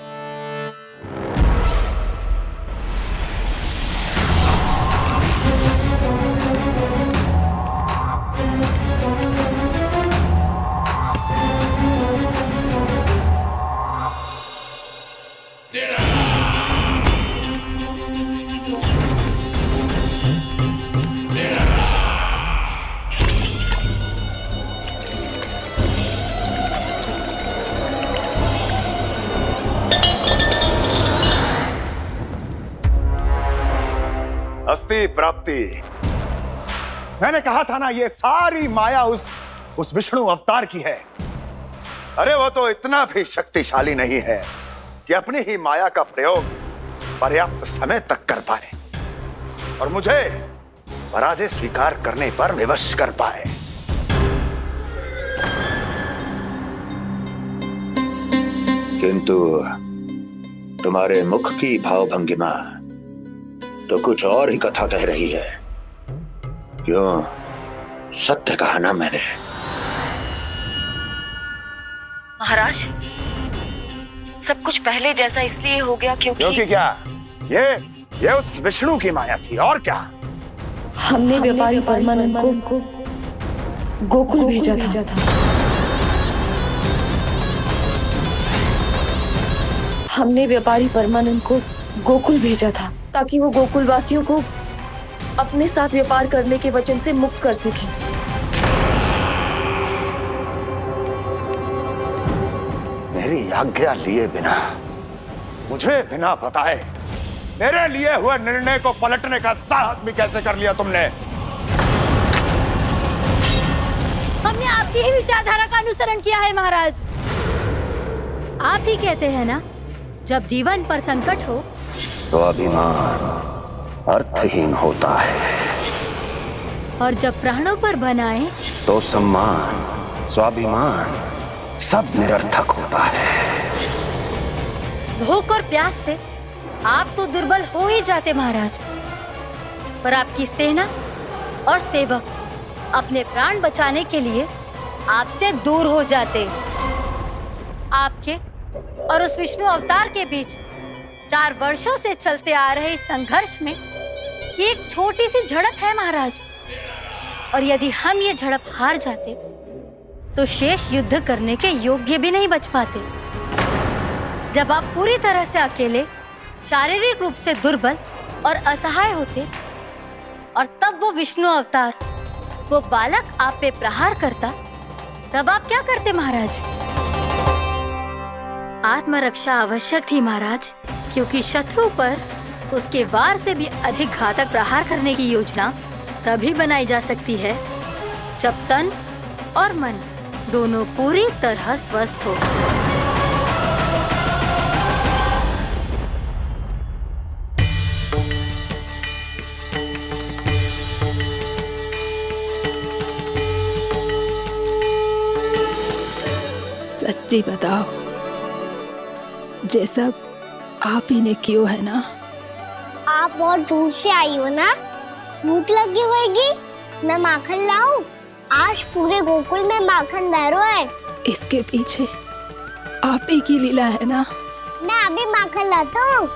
अस्ति प्राप्ति। मैंने कहा था ना, ये सारी माया उस विष्णु अवतार की है। अरे वो तो इतना भी शक्तिशाली नहीं है कि अपनी ही माया का प्रयोग पर्याप्त समय तक कर पाए और मुझे पराजय स्वीकार करने पर विवश कर पाए। किंतु तुम्हारे मुख की भावभंगिमा तो कुछ और ही कथा कह रही है। क्यों? सत्य कहा ना मैंने। महाराज, सब कुछ पहले जैसा इसलिए हो गया क्योंकि क्या? ये उस विष्णु की माया थी, और क्या? हमने व्यापारी परमानंद को गोकुल भेजा था। हमने व्यापारी परमानंद को गोकुल भेजा था ताकि वो गोकुल वासियों को अपने साथ व्यापार करने के वचन से मुक्त कर सके। मेरी आज्ञा लिए बिना, मुझे बिना बताए मेरे लिए हुए निर्णय को पलटने का साहस भी कैसे कर लिया तुमने? हमने आपकी ही विचारधारा का अनुसरण किया है महाराज। आप ही कहते हैं ना, जब जीवन पर संकट हो तो अभिमान अर्थहीन होता है, और जब प्राणों पर बनाए तो सम्मान स्वाभिमान सब निरर्थक होता है। भूख और प्यास से आप तो दुर्बल हो ही जाते महाराज, पर आपकी सेना और सेवक अपने प्राण बचाने के लिए आपसे दूर हो जाते। आपके और उस विष्णु अवतार के बीच 4 वर्षों से चलते आ रहे इस संघर्ष में ये एक छोटी सी झड़प है महाराज, और यदि हम ये झड़प हार जाते तो शेष युद्ध करने के योग्य भी नहीं बच पाते। जब आप पूरी तरह से अकेले, शारीरिक रूप से दुर्बल और असहाय होते, और तब वो विष्णु अवतार, वो बालक आप पे प्रहार करता, तब आप क्या करते महाराज? आत्मरक्षा आवश्यक थी महाराज, क्योंकि शत्रु पर उसके वार से भी अधिक घातक प्रहार करने की योजना तभी बनाई जा सकती है जब तन और मन दोनों पूरी तरह स्वस्थ हो। सच्ची बताओ, ये सब आप ही ने क्यों है ना? आप और दूर से आई हो ना, भूख लगी होगी। मैं माखन लाऊं? आज पूरे गोकुल में माखन बह रहा है। इसके पीछे आप ही की लीला है ना? मैं अभी माखन लाता हूँ।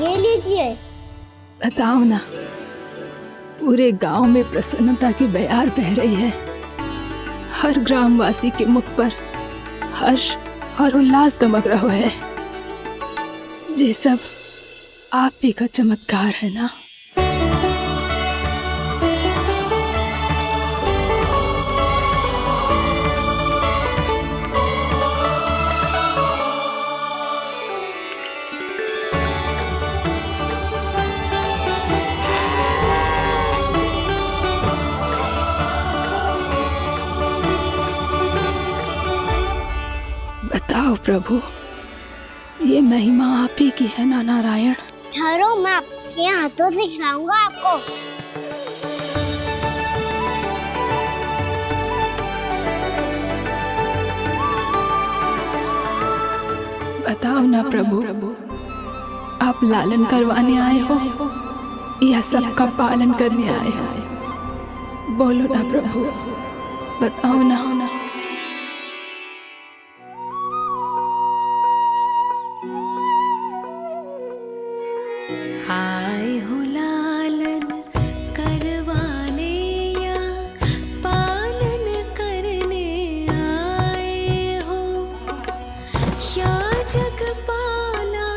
ये लीजिए। बताओ ना, पूरे गांव में प्रसन्नता की बयार बह रही है। हर ग्रामवासी के मुख पर हर्ष और उल्लास दमक रहा है। ये सब आप ही का चमत्कार है ना? बताओ प्रभु, ये महिमा आप ही की है ना नारायण? ठहरो, मैं आपके हाथों से खिलाऊंगा आपको। बताओ ना प्रभु, आप लालन करवाने आए हो या सबका पालन करने आए हो? बोलो ना प्रभु, बताओ ना। आए हो लालन करवाने या पालन करने आए हो, या जगपाला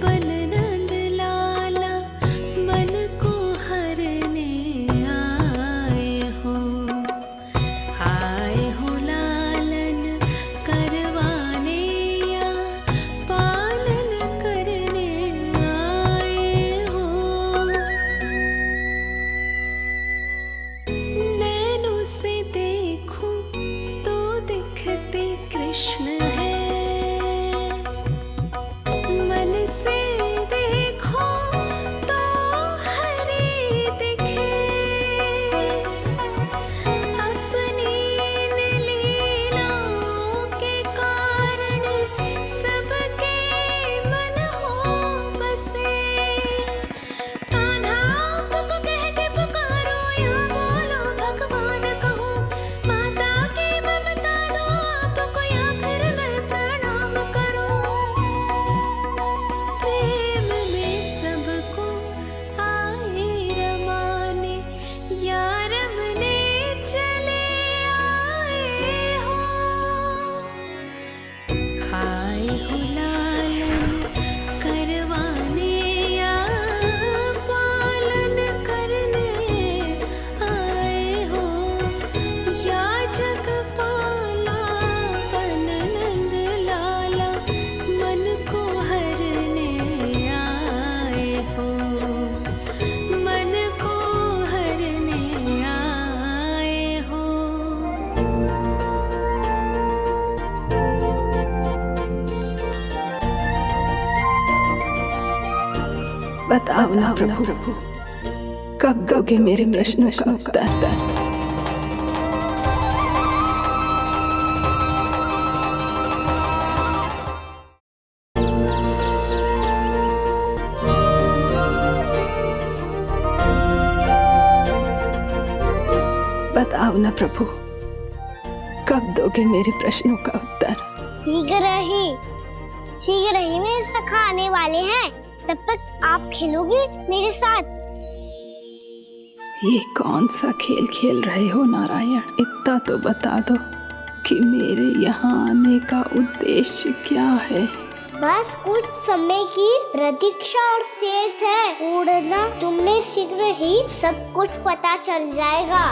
बन नंद लाला मन को हरने आए हो। आए हो लालन करवाने या पालन करने आए हो। नैनों से देखूं तो दिखते कृष्ण है, मन से देखो तो हरि दिखे। अपनी इन लीलाओं के कारण सबके मन हो बसे। कान्हा आपको कह के पुकारो या बोलो भगवान कहो, माता की ममता दो आपको या फिर बताओ ना प्रभु, कब दोगे मेरे प्रश्नों का उत्तर? बताओ ना प्रभु, कब दोगे मेरे प्रश्नों का उत्तर? शीघ्र ही मेरे सखा आने वाले हैं, तब तक आप खेलोगे मेरे साथ। ये कौन सा खेल खेल रहे हो नारायण? इतना तो बता दो कि मेरे यहाँ आने का उद्देश्य क्या है? बस कुछ समय की प्रतीक्षा और शेष है। उड़ना तुमने शीघ्र ही सब कुछ पता चल जाएगा।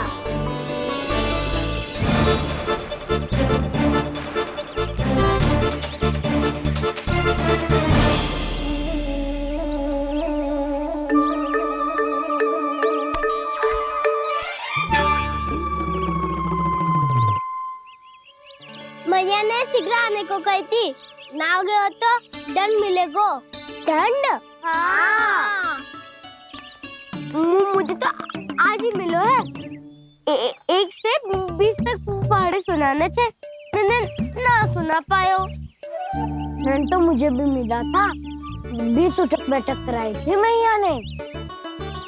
मैया ने शीघ्र आने को कही थी, ना हो गए हो तो दंड मिलेगा। दंड? हाँ। मुझे तो आज ही मिलो है। 1 से 20 तक पहाड़े सुनाने चाहिए, ना सुना पायो। दंड तो मुझे भी मिला था, 20 उठक बैठक कराई थी मैया ने।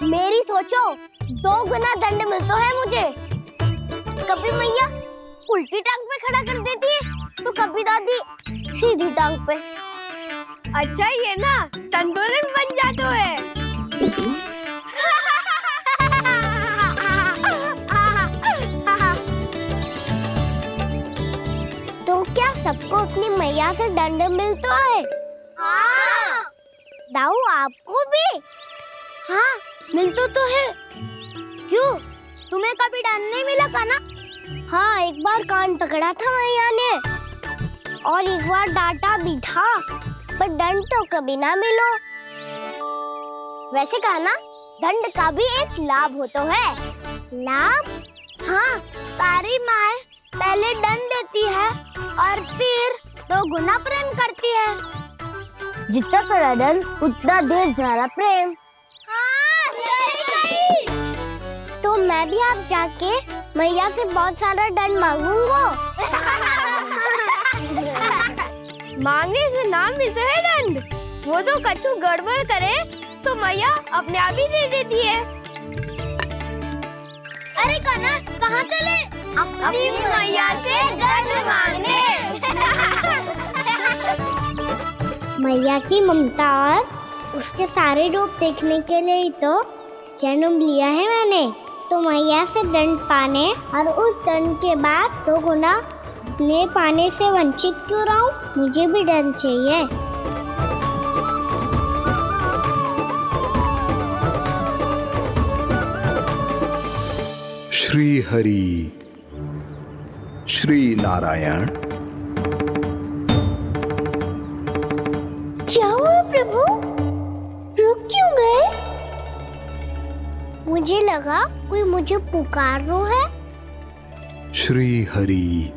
मेरी सोचो, 2 गुना दंड मिलता है मुझे। कभी मैया उल्टी टांग पे खड़ा कर देती है, तो कभी दादी सीधी टांग पे। अच्छा ये ना संतुलन बन जाता है। तो क्या सबको अपनी मैया से दंड मिलता है? हाँ। दाऊ आपको भी? हाँ मिलता तो है। क्यों, तुम्हें कभी दंड नहीं मिला का ना? हाँ, एक बार कान पकड़ा था मैया ने और एक बार डांटा भी था, पर दंड तो कभी ना मिलो। वैसे कहा ना, दंड का भी एक लाभ होता है। लाभ? हाँ, सारी माँ पहले दंड देती है और फिर 2 गुना प्रेम करती है। जितना कड़ा दंड उतना ढेर सारा प्रेम। हाँ, सही। तो मैं भी आप जाके मैया से बहुत सारा दंड मांगूंगा। मांगने से ना मिलता है दंड, वो तो कछु गड़बड़ करे तो मैया अपने आप ही दे देती है। अरे कना, कहाँ चले? अपनी मैया से दंड मांगने। मैया की ममता और उसके सारे रूप देखने के लिए ही तो जन्म लिया है मैंने। तो मैया से दंड पाने और उस दंड के बाद 2 गुना स्नेह पाने से वंचित क्यों रहूं? मुझे भी दंड चाहिए। श्री हरि, श्री नारायण। क्या हुआ प्रभु? रुक क्यों गए? मुझे लगा कोई मुझे पुकार रहा है। श्री हरि।